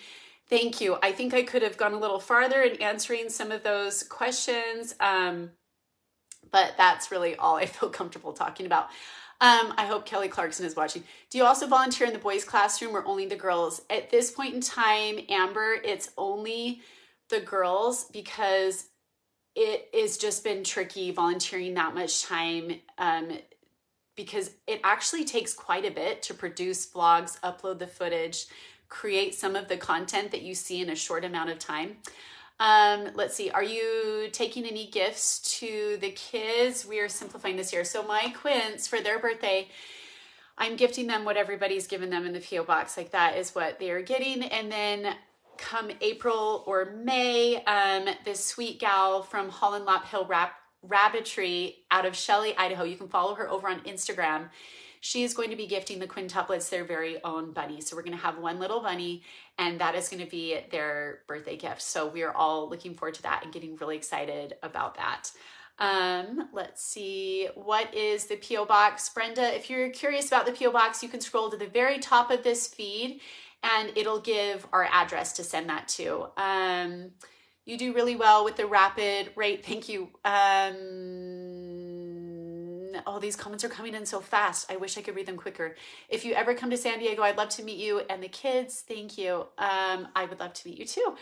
Thank you. I think I could have gone a little farther in answering some of those questions. But that's really all I feel comfortable talking about. I hope Kelly Clarkson is watching. Do you also volunteer in the boys' classroom or only the girls? At this point in time, Amber, it's only the girls because it it's just been tricky volunteering that much time because it actually takes quite a bit to produce vlogs, upload the footage, create some of the content that you see in a short amount of time. Let's see. Are you taking any gifts to the kids? We are simplifying this year. So my Quints, for their birthday, I'm gifting them what everybody's given them in the PO box. Like that is what they are getting. And then come April or May, this sweet gal from Holland Lop Hill Rabbitry out of Shelley, Idaho. You can follow her over on Instagram. She is going to be gifting the Quintuplets their very own bunny. So we're going to have one little bunny, and that is going to be their birthday gift. So we are all looking forward to that and getting really excited about that. Let's see, what is the PO box? Brenda, if you're curious about the PO box, you can scroll to the very top of this feed and it'll give our address to send that to. You do really well with the rapid rate. Thank you. Oh, these comments are coming in so fast. I wish I could read them quicker. If you ever come to San Diego, I'd love to meet you and the kids. Thank you. I would love to meet you too.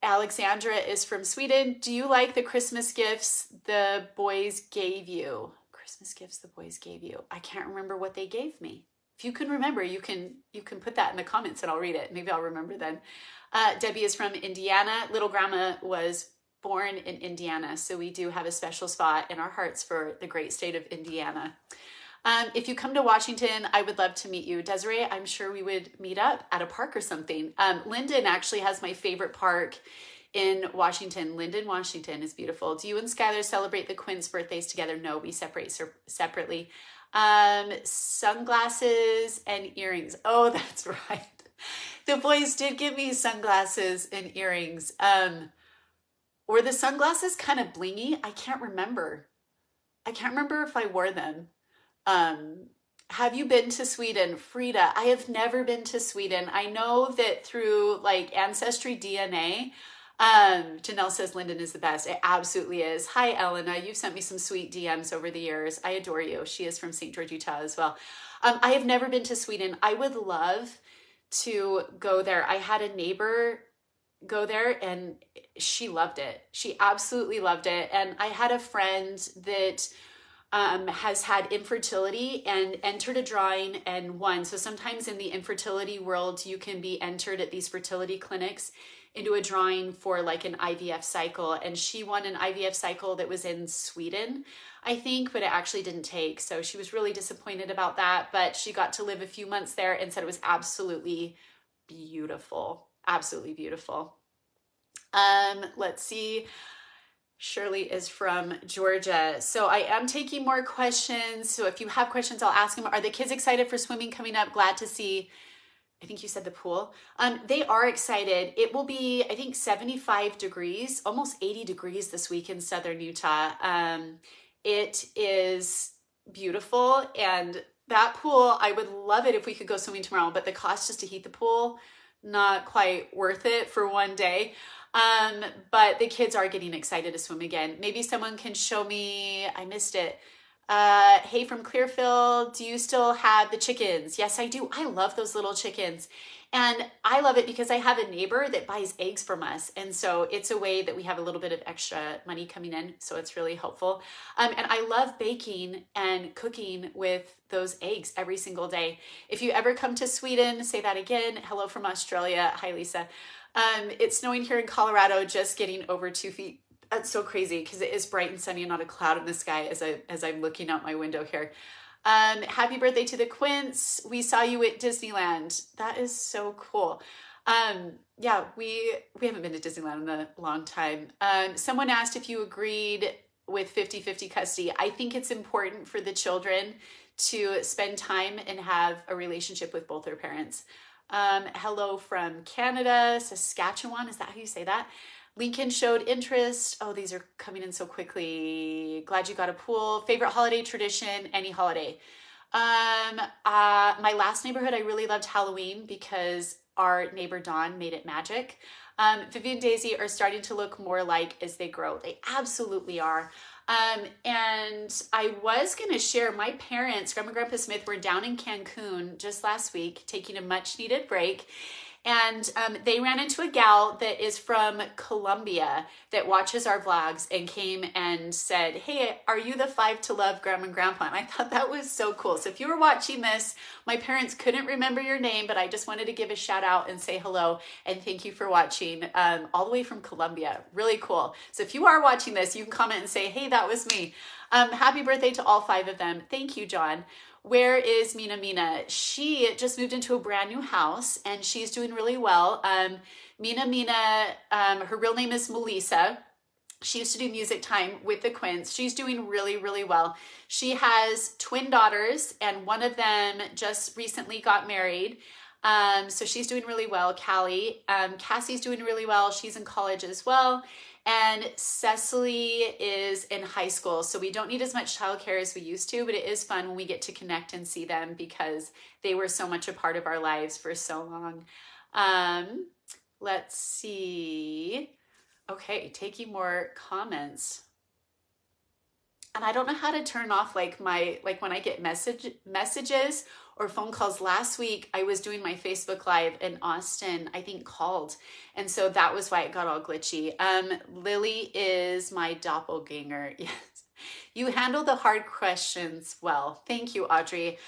Alexandra is from Sweden. Do you like the Christmas gifts the boys gave you? Christmas gifts the boys gave you. I can't remember what they gave me. If you can remember, you can put that in the comments and I'll read it. Maybe I'll remember then. Debbie is from Indiana. Little grandma was born in Indiana, so we do have a special spot in our hearts for the great state of Indiana. If you come to Washington, I would love to meet you. Desiree, I'm sure we would meet up at a park or something. Landon actually has my favorite park in Washington. Landon, Washington is beautiful. Do you and Skylar celebrate the Quints' birthdays together? No, we separate separately. Sunglasses and earrings. Oh, that's right. The boys did give me sunglasses and earrings. Were the sunglasses kind of blingy? I can't remember. I can't remember if I wore them. Have you been to Sweden? Frida, I have never been to Sweden. I know that through like Ancestry DNA, Janelle says Landon is the best. It absolutely is. Hi, Elena. You've sent me some sweet DMs over the years. I adore you. She is from St. George, Utah as well. I have never been to Sweden. I would love to go there. I had a neighbor go there and she loved it. She absolutely loved it. And I had a friend that has had infertility and entered a drawing and won. So sometimes in the infertility world, you can be entered at these fertility clinics into a drawing for like an IVF cycle. And she won an IVF cycle that was in Sweden, I think, but it actually didn't take. So she was really disappointed about that, but she got to live a few months there and said it was absolutely beautiful. Absolutely beautiful. Let's see. Shirley is from Georgia. So I am taking more questions. So if you have questions, I'll ask them. Are the kids excited for swimming coming up? Glad to see. I think you said the pool. They are excited. It will be, I think, 75 degrees, almost 80 degrees this week in southern Utah. It is beautiful. And that pool, I would love it if we could go swimming tomorrow, but the cost just to heat the pool, not quite worth it for one day. But the kids are getting excited to swim again. Maybe someone can show me, I missed it. Hey, from Clearfield, do you still have the chickens? Yes, I do. I love those little chickens. And I love it because I have a neighbor that buys eggs from us. And so it's a way that we have a little bit of extra money coming in. So it's really helpful. And I love baking and cooking with those eggs every single day. If you ever come to Sweden, say that again. Hello from Australia. Hi, Lisa. It's snowing here in Colorado, just getting over 2 feet. That's so crazy because it is bright and sunny and not a cloud in the sky as I'm looking out my window here. Happy birthday to the Quints. We saw you at Disneyland. That is so cool. Yeah, we haven't been to Disneyland in a long time. Someone asked if you agreed with 50-50 custody. I think it's important for the children to spend time and have a relationship with both their parents. Hello from Canada, Saskatchewan. Is that how you say that? Lincoln showed interest. Oh, these are coming in so quickly. Glad you got a pool. Favorite holiday tradition, any holiday. My last neighborhood, I really loved Halloween because our neighbor Dawn made it magic. Vivian and Daisy are starting to look more like as they grow. They absolutely are. And I was going to share, my parents, Grandma and Grandpa Smith, were down in Cancun just last week, taking a much needed break. And they ran into a gal that is from Colombia that watches our vlogs and came and said, hey, are you the 5 to Love Grandma and Grandpa? And I thought that was so cool. So if you were watching this, my parents couldn't remember your name, but I just wanted to give a shout out and say hello and thank you for watching all the way from Colombia. Really cool. So if you are watching this, you can comment and say, hey, that was me. Happy birthday to all 5 of them. Thank you, John. Where is Mina Mina? She just moved into a brand new house and she's doing really well. Mina, her real name is Melissa. She used to do music time with the Quints. She's doing really, really well. She has twin daughters and one of them just recently got married. So she's doing really well, Callie. Cassie's doing really well. She's in college as well. And Cecily is in high school. So we don't need as much childcare as we used to, but it is fun when we get to connect and see them because they were so much a part of our lives for so long. Let's see. Okay, taking more comments. And I don't know how to turn off like when I get messages or phone calls. Last week, I was doing my Facebook Live and Austin, I think, called. And so that was why it got all glitchy. Lily is my doppelganger. Yes. You handle the hard questions well. Thank you, Audrey.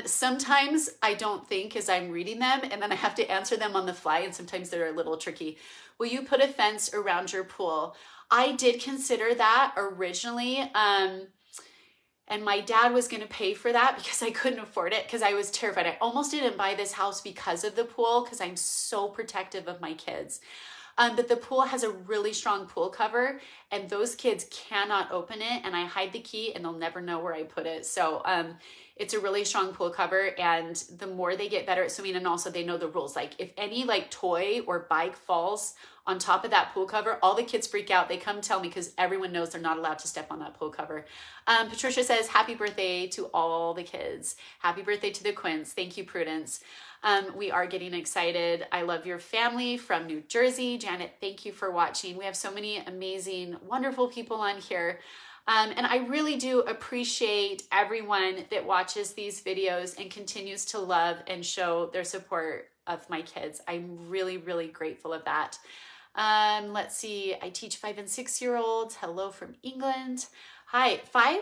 Sometimes I don't think as I'm reading them and then I have to answer them on the fly and sometimes they're a little tricky. Will you put a fence around your pool? I did consider that originally. And my dad was going to pay for that because I couldn't afford it because I was terrified. I almost didn't buy this house because of the pool because I'm so protective of my kids. But the pool has a really strong pool cover and those kids cannot open it and I hide the key and they'll never know where I put it. So it's a really strong pool cover and the more they get better at swimming and also they know the rules. Like if any like toy or bike falls on top of that pool cover, all the kids freak out. They come tell me because everyone knows they're not allowed to step on that pool cover. Patricia says, happy birthday to all the kids. Happy birthday to the Quints. Thank you, Prudence. We are getting excited. I love your family from New Jersey. Janet, thank you for watching. We have so many amazing, wonderful people on here. And I really do appreciate everyone that watches these videos and continues to love and show their support of my kids. I'm really, really grateful of that. Let's see. I teach 5 and 6-year-olds. Hello from England. Hi. Five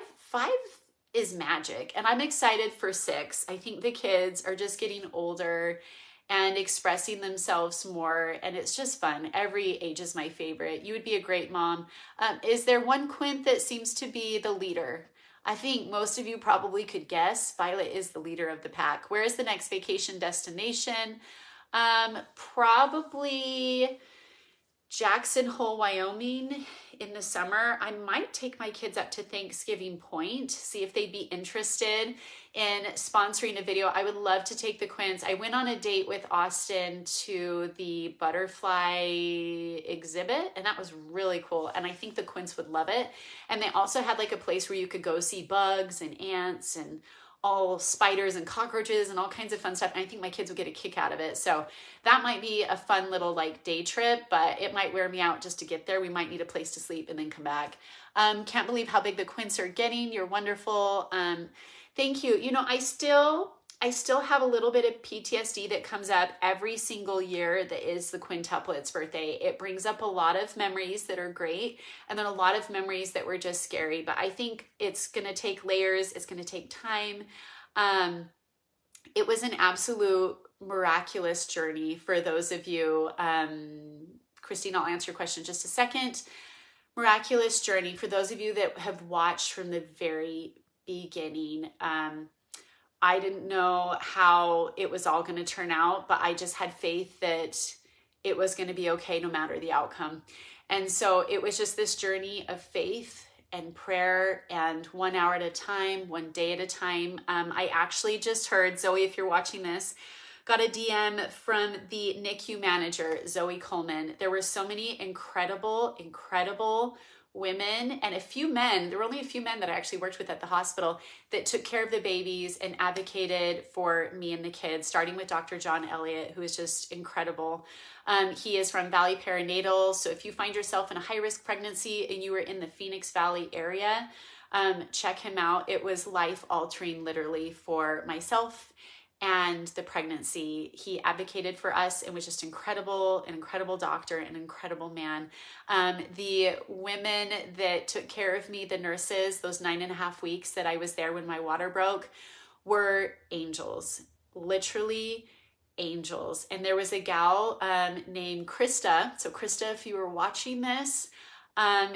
is magic. And I'm excited for 6. I think the kids are just getting older and expressing themselves more. And it's just fun. Every age is my favorite. You would be a great mom. Is there one Quint that seems to be the leader? I think most of you probably could guess. Violet is the leader of the pack. Where is the next vacation destination? Probably Jackson Hole, Wyoming in the summer. I might take my kids up to Thanksgiving Point, see if they'd be interested in sponsoring a video. I would love to take the Quints. I went on a date with Austin to the butterfly exhibit and that was really cool. And I think the Quints would love it. And they also had like a place where you could go see bugs and ants and all spiders and cockroaches and all kinds of fun stuff. And I think my kids would get a kick out of it. So that might be a fun little like day trip, but it might wear me out just to get there. We might need a place to sleep and then come back. Can't believe how big the Quints are getting. You're wonderful. Thank you. You know, I still have a little bit of PTSD that comes up every single year that is the Quintuplets' birthday. It brings up a lot of memories that are great and then a lot of memories that were just scary. But I think it's going to take layers. It's going to take time. It was an absolute miraculous journey for those of you. Christine, I'll answer your question in just a second. Miraculous journey for those of you that have watched from the very beginning. I didn't know how it was all going to turn out, but I just had faith that it was going to be okay no matter the outcome. And so it was just this journey of faith and prayer and 1 hour at a time, 1 day at a time. I actually just heard, Zoe, if you're watching this, got a DM from the NICU manager, Zoe Coleman. There were so many incredible women and a few men. There were only a few men that I actually worked with at the hospital that took care of the babies and advocated for me and the kids, starting with Dr. John Elliott, who is just incredible. He is from Valley Perinatal. So if you find yourself in a high-risk pregnancy and you were in the Phoenix Valley area, check him out. It was life-altering literally for myself and the pregnancy. He advocated for us and was just incredible, an incredible doctor, an incredible man. The women that took care of me, the nurses, those 9.5 weeks that I was there when my water broke, were angels, literally angels. And there was a gal named Krista. So Krista, if you were watching this,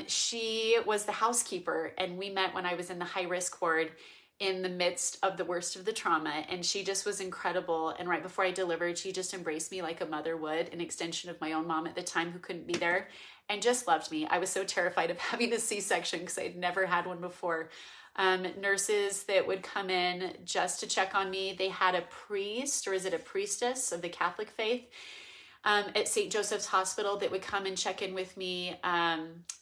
she was the housekeeper, and we met when I was in the high risk ward in the midst of the worst of the trauma. And she just was incredible. And right before I delivered, she just embraced me like a mother would, an extension of my own mom at the time who couldn't be there, and just loved me. I was so terrified of having a C-section because I'd never had one before. Nurses that would come in just to check on me. They had a priest, or is it a priestess of the Catholic faith, at St. Joseph's Hospital that would come and check in with me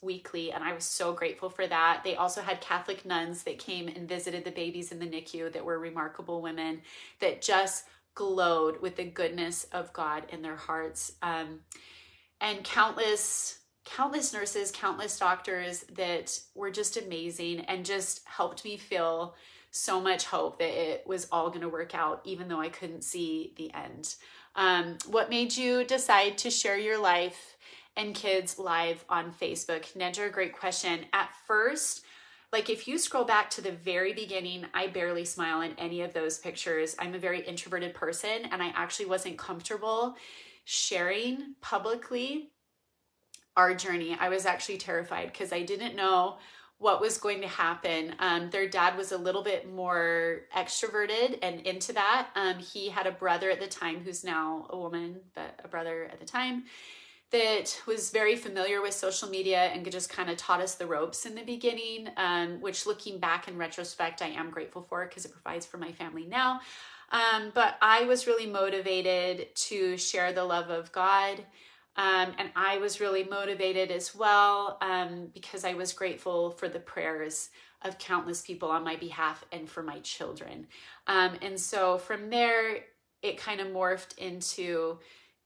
weekly, and I was so grateful for that. They also had Catholic nuns that came and visited the babies in the NICU that were remarkable women that just glowed with the goodness of God in their hearts. And countless nurses, countless doctors that were just amazing and just helped me feel so much hope that it was all going to work out, even though I couldn't see the end. What made you decide to share your life and kids live on Facebook? Nedra, great question. At first, like if you scroll back to the very beginning, I barely smile in any of those pictures. I'm a very introverted person, and I actually wasn't comfortable sharing publicly our journey. I was actually terrified because I didn't know what was going to happen. Their dad was a little bit more extroverted and into that. He had a brother at the time who's now a woman, but a brother at the time that was very familiar with social media and just kind of taught us the ropes in the beginning, which looking back in retrospect, I am grateful for because it provides for my family now. But I was really motivated to share the love of God. And I was really motivated as well because I was grateful for the prayers of countless people on my behalf and for my children. And so from there, it kind of morphed into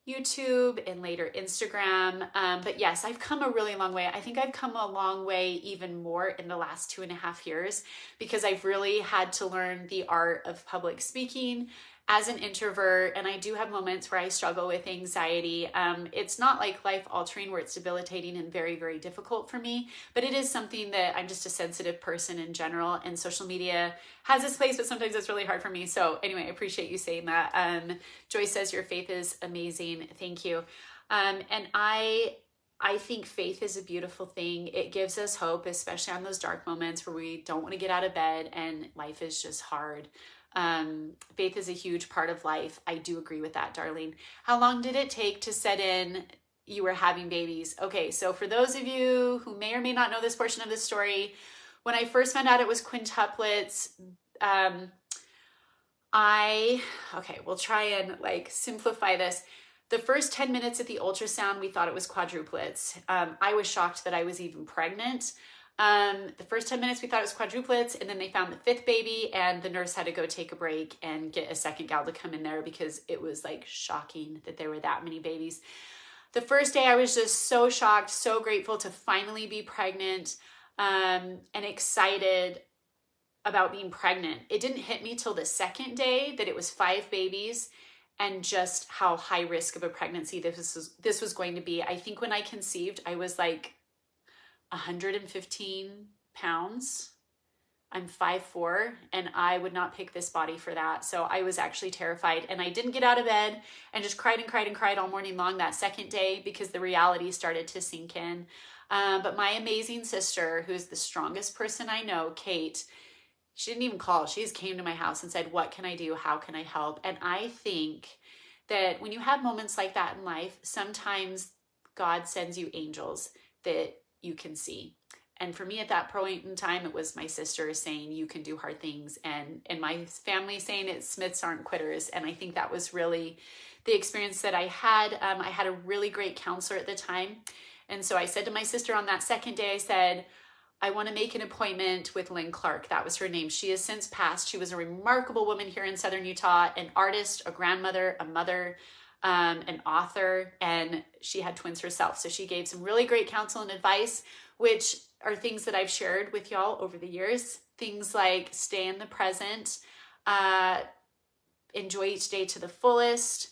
YouTube and later Instagram. But yes, I've come a really long way. I think I've come a long way even more in the last 2.5 years because I've really had to learn the art of public speaking as an introvert, and I do have moments where I struggle with anxiety. It's not like life altering where it's debilitating and very, very difficult for me, but it is something that I'm just a sensitive person in general, and social media has its place, but sometimes it's really hard for me. So anyway, I appreciate you saying that. Joyce says your faith is amazing. Thank you. And I think faith is a beautiful thing. It gives us hope, especially on those dark moments where we don't want to get out of bed and life is just hard. Faith is a huge part of life. I do agree with that, darling. How long did it take to set in you were having babies? Okay, so for those of you who may or may not know this portion of the story, when I first found out it was quintuplets, we'll try and like simplify this. The first 10 minutes at the ultrasound, we thought it was quadruplets. I was shocked that I was even pregnant. The first 10 minutes we thought it was quadruplets, and then they found the 5th baby, and the nurse had to go take a break and get a second gal to come in there because it was like shocking that there were that many babies. The first day I was just so shocked, so grateful to finally be pregnant, and excited about being pregnant. It didn't hit me till the second day that it was 5 babies and just how high risk of a pregnancy this was going to be. I think when I conceived, I was like 115 pounds. I'm 5'4", and I would not pick this body for that. So I was actually terrified, and I didn't get out of bed and just cried and cried and cried all morning long that second day because the reality started to sink in. But my amazing sister, who's the strongest person I know, Kate, she didn't even call. She just came to my house and said, what can I do? How can I help? And I think that when you have moments like that in life, sometimes God sends you angels that you can see. And for me at that point in time, it was my sister saying, you can do hard things. And my family saying it, Smiths aren't quitters. And I think that was really the experience that I had. I had a really great counselor at the time. And so I said to my sister on that second day, I said, I want to make an appointment with Lynn Clark. That was her name. She has since passed. She was a remarkable woman here in Southern Utah, an artist, a grandmother, a mother, an author, and she had twins herself. So she gave some really great counsel and advice, which are things that I've shared with y'all over the years. Things like stay in the present, enjoy each day to the fullest,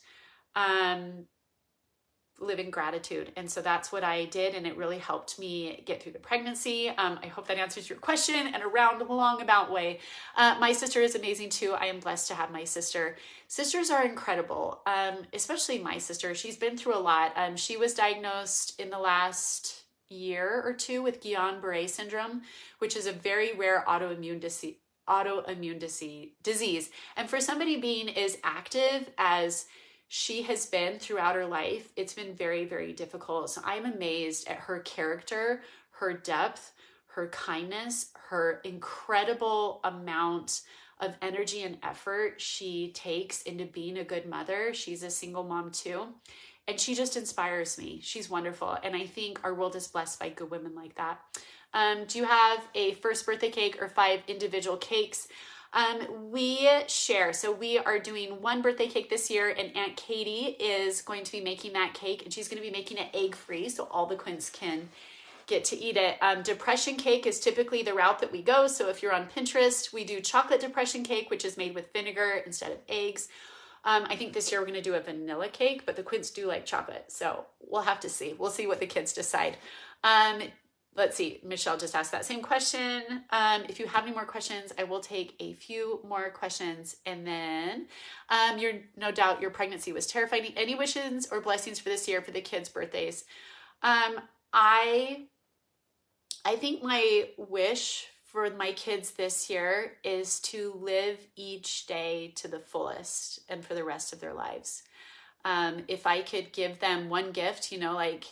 live in gratitude. And so that's what I did, and it really helped me get through the pregnancy. I hope that answers your question in a roundabout way. My sister is amazing too. I am blessed to have my sister. Sisters are incredible, especially my sister. She's been through a lot. She was diagnosed in the last year or two with Guillain-Barré syndrome, which is a very rare autoimmune disease. And for somebody being as active as she has been throughout her life, it's been very, very difficult. So I'm amazed at her character, her depth, her kindness, her incredible amount of energy and effort she takes into being a good mother. She's a single mom too. And she just inspires me. She's wonderful. And I think our world is blessed by good women like that. Do you have a first birthday cake or 5 individual cakes? We share. So we are doing one birthday cake this year, and Aunt Katie is going to be making that cake, and she's going to be making it egg-free so all the Quints can get to eat it. Depression cake is typically the route that we go. So if you're on Pinterest, we do chocolate depression cake, which is made with vinegar instead of eggs. I think this year we're going to do a vanilla cake, but the Quints do like chocolate. So we'll have to see. We'll see what the kids decide. Let's see. Michelle just asked that same question. If you have any more questions, I will take a few more questions. And then you're no doubt your pregnancy was terrifying. Any wishes or blessings for this year for the kids' birthdays? I think my wish for my kids this year is to live each day to the fullest and for the rest of their lives. If I could give them one gift, like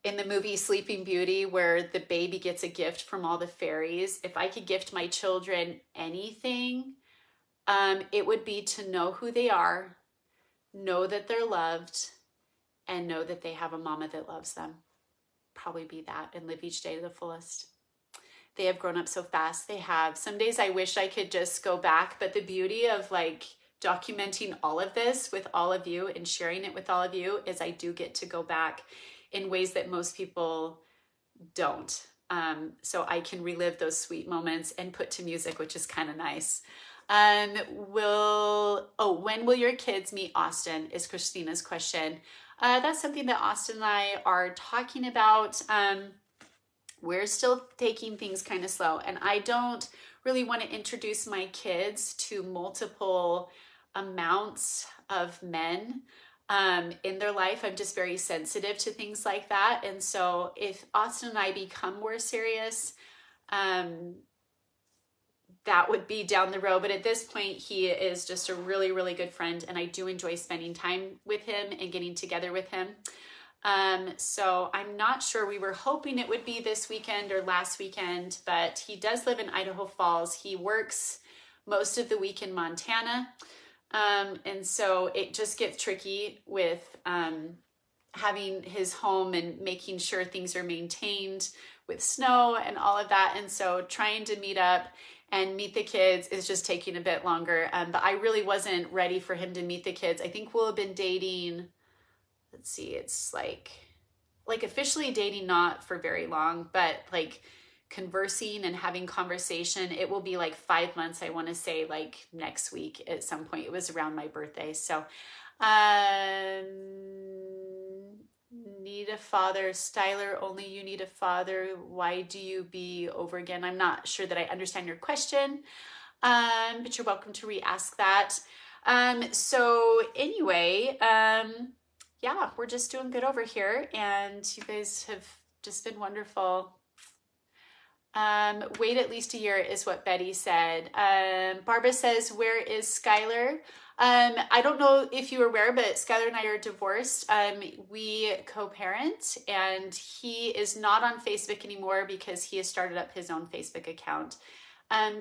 in the movie Sleeping Beauty, where the baby gets a gift from all the fairies, if I could gift my children anything, it would be to know who they are, know that they're loved, and know that they have a mama that loves them. Probably be that, and live each day to the fullest. They have grown up so fast. They have. Some days I wish I could just go back, but the beauty of documenting all of this with all of you and sharing it with all of you is I do get to go back in ways that most people don't. So I can relive those sweet moments and put to music, which is kind of nice. When will your kids meet Austin is Christina's question. That's something that Austin and I are talking about. We're still taking things kind of slow, and I don't really want to introduce my kids to multiple amounts of men in their life. I'm just very sensitive to things like that. And so if Austin and I become more serious, that would be down the road. But at this point, he is just a really, really good friend, and I do enjoy spending time with him and getting together with him. So I'm not sure. We were hoping it would be this weekend or last weekend, but he does live in Idaho Falls. He works most of the week in Montana. And so it just gets tricky with having his home and making sure things are maintained with snow and all of that. And so trying to meet up and meet the kids is just taking a bit longer. But I really wasn't ready for him to meet the kids. I think we'll have been dating, let's see, it's like officially dating, not for very long, but conversing and having conversation, it will be 5 months. I want to say next week at some point. It was around my birthday. So need a father, Styler, only you need a father. Why do you be over again? I'm not sure that I understand your question, but you're welcome to re-ask that. So anyway, yeah, we're just doing good over here, and you guys have just been wonderful. Wait at least a year is what Betty said. Barbara says, where is Skylar? I don't know if you were aware, but Skylar and I are divorced. We co-parent, and he is not on Facebook anymore because he has started up his own Facebook account.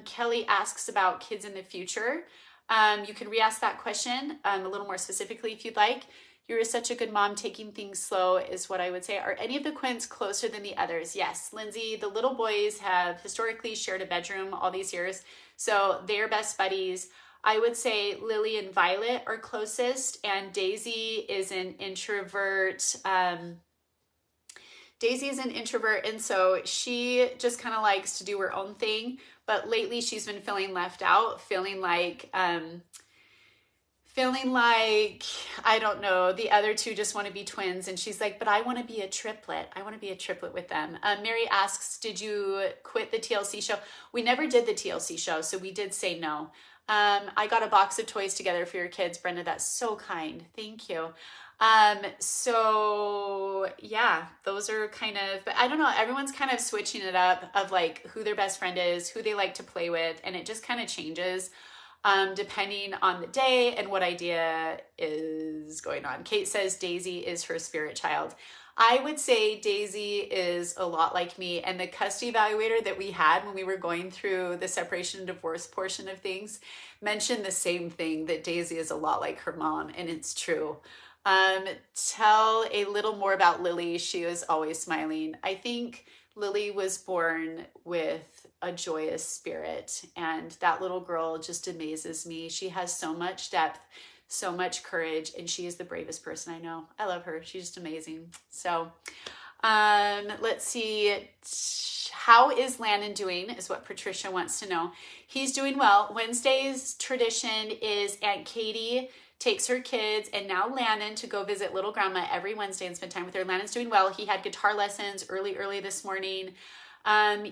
Kelly asks about kids in the future. You can re-ask that question a little more specifically if you'd like. You're such a good mom. Taking things slow is what I would say. Are any of the Quints closer than the others? Yes, Lindsay, the little boys have historically shared a bedroom all these years, so they're best buddies. I would say Lily and Violet are closest, and Daisy is an introvert. And so she just kind of likes to do her own thing, but lately she's been feeling left out, feeling like feeling like, I don't know, the other two just want to be twins. And she's like, but I want to be a triplet. I want to be a triplet with them. Mary asks, did you quit the TLC show? We never did the TLC show, so we did say no. I got a box of toys together for your kids, Brenda. That's so kind. Thank you. So yeah, those are kind of, but I don't know, everyone's kind of switching it up of like who their best friend is, who they like to play with, and it just kind of changes depending on the day and what idea is going on. Kate says Daisy is her spirit child. I would say Daisy is a lot like me, and the custody evaluator that we had when we were going through the separation and divorce portion of things mentioned the same thing, that Daisy is a lot like her mom, and it's true. Tell a little more about Lily. She was always smiling. I think Lily was born with a joyous spirit, and that little girl just amazes me. She has so much depth, so much courage, and she is the bravest person I know. I love her. She's just amazing. So, let's see. How is Landon doing is what Patricia wants to know. He's doing well. Wednesday's tradition is Aunt Katie takes her kids and now Landon to go visit little grandma every Wednesday and spend time with her. Landon's doing well. He had guitar lessons early this morning.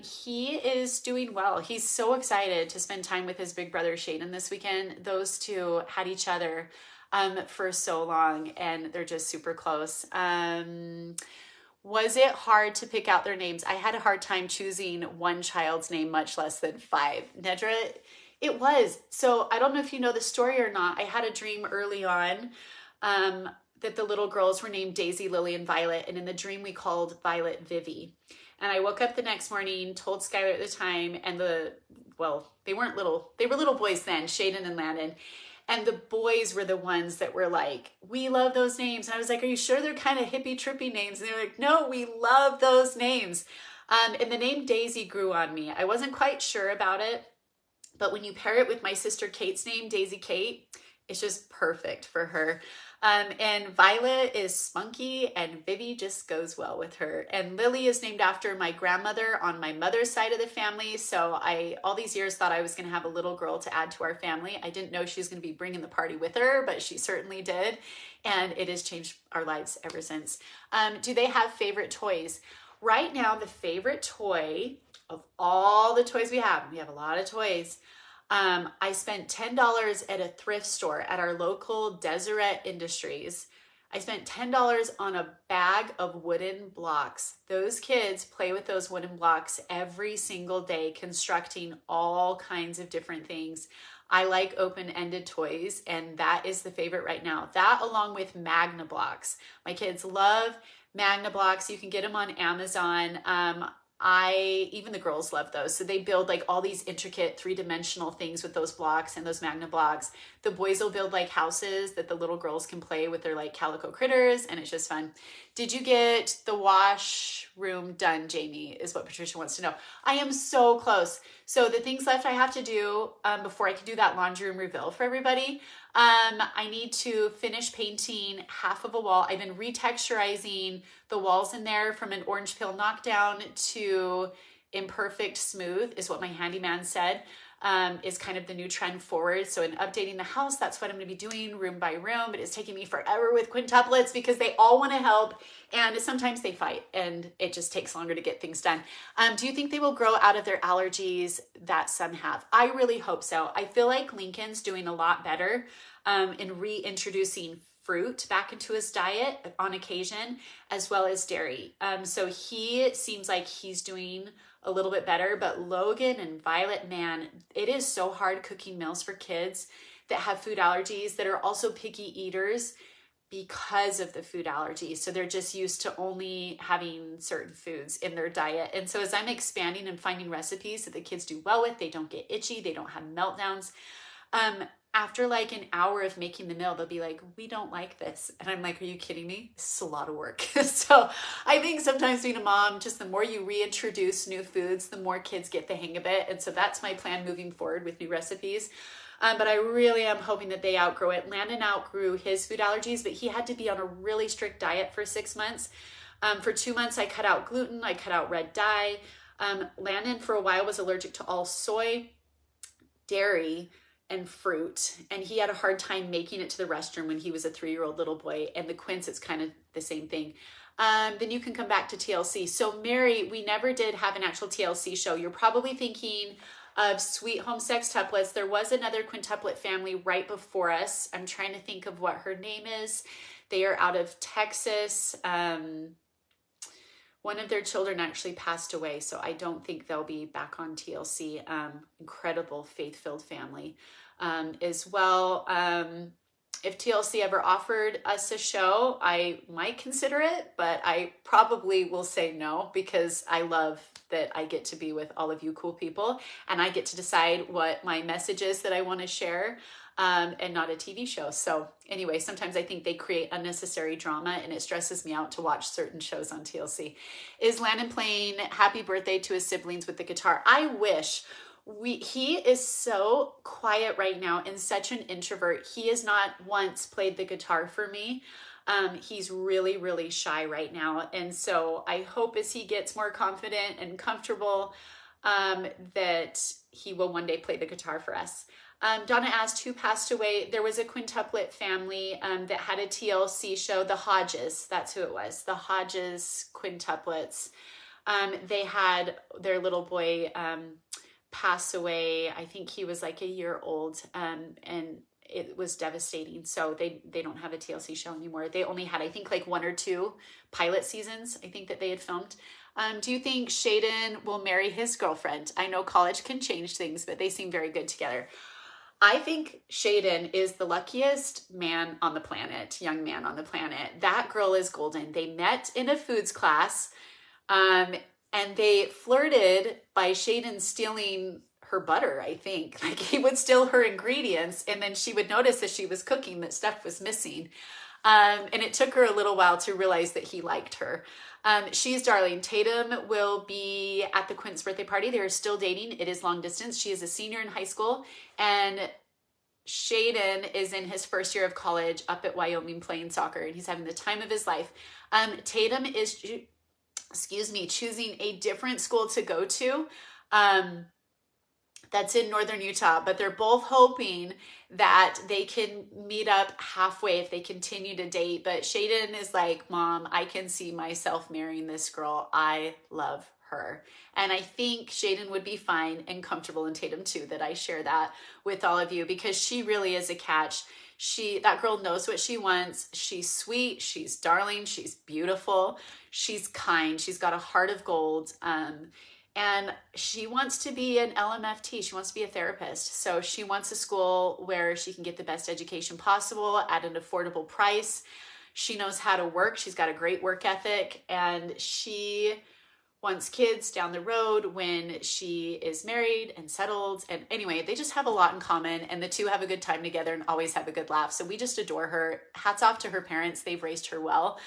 He is doing well. He's so excited to spend time with his big brother Shayden this weekend. Those two had each other for so long, and they're just super close. Was it hard to pick out their names? I had a hard time choosing one child's name, much less than 5. Nedra, it was. So I don't know if you know the story or not. I had a dream early on that the little girls were named Daisy, Lily, and Violet. And in the dream, we called Violet Vivi. And I woke up the next morning, told Skylar at the time, and they weren't little. They were little boys then, Shayden and Landon. And the boys were the ones that were like, we love those names. And I was like, are you sure they're kind of hippie, trippy names? And they were like, no, we love those names. And the name Daisy grew on me. I wasn't quite sure about it, but when you pair it with my sister Kate's name, Daisy Kate, it's just perfect for her. And Violet is spunky, and Vivi just goes well with her. And Lily is named after my grandmother on my mother's side of the family. So I, all these years, thought I was going to have a little girl to add to our family. I didn't know she was going to be bringing the party with her, but she certainly did. And it has changed our lives ever since. Do they have favorite toys? Right now, the favorite toy of all the toys we have a lot of toys. I spent $10 at a thrift store at our local Deseret Industries. I spent $10 on a bag of wooden blocks. Those kids play with those wooden blocks every single day, constructing all kinds of different things. I like open-ended toys, and that is the favorite right now. That along with Magna blocks. My kids love Magna blocks. You can get them on Amazon. Even the girls love those. So they build like all these intricate 3-dimensional things with those blocks and those Magna blocks. The boys will build like houses that the little girls can play with their like calico critters, and it's just fun. Did you get the wash room done, Jamie, is what Patricia wants to know. I am so close. So the things left I have to do before I can do that laundry room reveal for everybody, I need to finish painting half of a wall. I've been retexturizing the walls in there from an orange peel knockdown to imperfect smooth is what my handyman said, is kind of the new trend forward. So in updating the house, that's what I'm going to be doing room by room, but it's taking me forever with quintuplets because they all want to help and sometimes they fight and it just takes longer to get things done. Do you think they will grow out of their allergies that some have? I really hope so. I feel like Lincoln's doing a lot better in reintroducing fruit back into his diet on occasion, as well as dairy. So he seems like he's doing a little bit better, but Logan and Violet, man, it is so hard cooking meals for kids that have food allergies that are also picky eaters because of the food allergies. So they're just used to only having certain foods in their diet. And so as I'm expanding and finding recipes that the kids do well with, they don't get itchy, they don't have meltdowns. After like an hour of making the meal, they'll be like, we don't like this. And I'm like, are you kidding me? This is a lot of work. So I think sometimes being a mom, just the more you reintroduce new foods, the more kids get the hang of it. And so that's my plan moving forward with new recipes. But I really am hoping that they outgrow it. Landon outgrew his food allergies, but he had to be on a really strict diet for 6 months. For 2 months, I cut out gluten. I cut out red dye. Landon for a while was allergic to all soy, dairy, and fruit. And he had a hard time making it to the restroom when he was a 3-year-old little boy. And the Quints, it's kind of the same thing. Then you can come back to TLC. So Mary, we never did have an actual TLC show. You're probably thinking of Sweet Home Sextuplets. There was another quintuplet family right before us. I'm trying to think of what her name is. They are out of Texas. One of their children actually passed away, so I don't think they'll be back on TLC. Incredible faith-filled family as well. If TLC ever offered us a show, I might consider it, but I probably will say no, because I love that I get to be with all of you cool people, and I get to decide what my message is that I want to share, and not a TV show. So anyway, sometimes I think they create unnecessary drama, and it stresses me out to watch certain shows on TLC. Is Landon playing Happy Birthday to his siblings with the guitar? I wish. He is so quiet right now and such an introvert. He has not once played the guitar for me. He's really, really shy right now. And so I hope as he gets more confident and comfortable, that he will one day play the guitar for us. Donna asked who passed away. There was a quintuplet family that had a TLC show, the Hodges. That's who it was, the Hodges quintuplets. They had their little boy pass away. I think he was like a year old, and it was devastating. So they don't have a TLC show anymore. They only had, I think, like 1 or 2 pilot seasons, I think, that they had filmed. Do you think Shayden will marry his girlfriend? I know college can change things, but they seem very good together. I think Shayden is the luckiest man on the planet, young man on the planet. That girl is golden. They met in a foods class, and they flirted by Shayden stealing her butter, I think. Like, he would steal her ingredients, and then she would notice as she was cooking that stuff was missing. And it took her a little while to realize that he liked her. She's darling. Tatum will be at the Quint's birthday party. They are still dating. It is long distance. She is a senior in high school, and Shayden is in his first year of college up at Wyoming playing soccer, and he's having the time of his life. Tatum is, choosing a different school to go to. That's in northern Utah, but they're both hoping that they can meet up halfway if they continue to date. But Shayden is like, Mom, I can see myself marrying this girl. I love her. And I think Shayden would be fine and comfortable in Tatum too, that I share that with all of you, because she really is a catch. That girl knows what she wants. She's sweet. She's darling. She's beautiful. She's kind. She's got a heart of gold. And she wants to be an LMFT. She wants to be a therapist. So she wants a school where she can get the best education possible at an affordable price. She knows how to work. She's got a great work ethic, and she wants kids down the road when she is married and settled. And anyway, they just have a lot in common, and the two have a good time together and always have a good laugh. So we just adore her. Hats off to her parents. They've raised her well.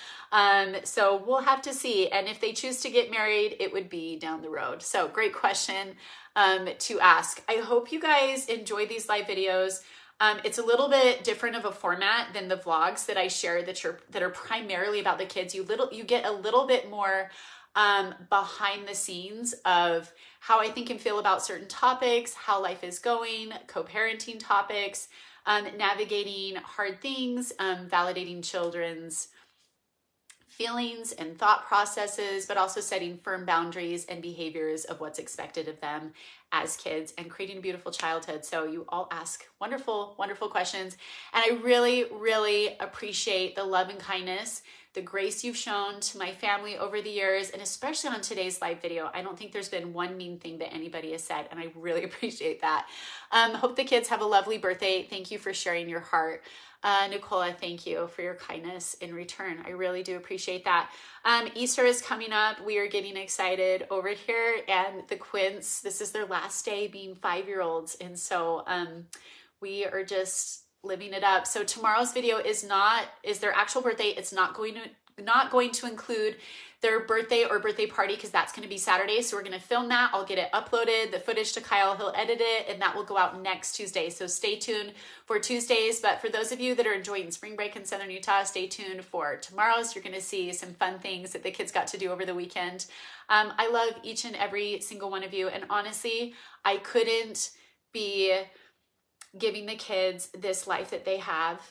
So we'll have to see. And if they choose to get married, it would be down the road. So great question to ask. I hope you guys enjoy these live videos. It's a little bit different of a format than the vlogs that I share that are primarily about the kids. You get a little bit more behind the scenes of how I think and feel about certain topics, how life is going, co-parenting topics, navigating hard things, validating children's feelings and thought processes, but also setting firm boundaries and behaviors of what's expected of them as kids and creating a beautiful childhood. So you all ask wonderful, wonderful questions. And I really, really appreciate the love and kindness, the grace you've shown to my family over the years, and especially on today's live video. I don't think there's been one mean thing that anybody has said, and I really appreciate that. Hope the kids have a lovely birthday. Thank you for sharing your heart. Nicola, thank you for your kindness in return. I really do appreciate that. Easter is coming up. We are getting excited over here, and the Quints, this is their last day being 5-year-olds. And so we are just living it up. So tomorrow's video is their actual birthday. It's not going to include their birthday or birthday party, because that's going to be Saturday. So we're going to film that. I'll get it uploaded, the footage to Kyle, he'll edit it, and that will go out next Tuesday. So stay tuned for Tuesdays. But for those of you that are enjoying spring break in Southern Utah, stay tuned for tomorrow's. You're going to see some fun things that the kids got to do over the weekend. I love each and every single one of you. And honestly, I couldn't be giving the kids this life that they have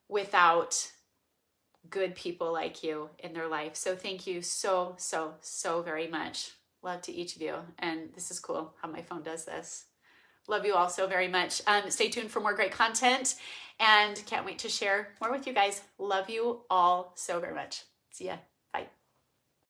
without good people like you in their life. So thank you so, so, so very much. Love to each of you. And this is cool how my phone does this. Love you all so very much. Stay tuned for more great content and can't wait to share more with you guys. Love you all so very much. See ya. Bye.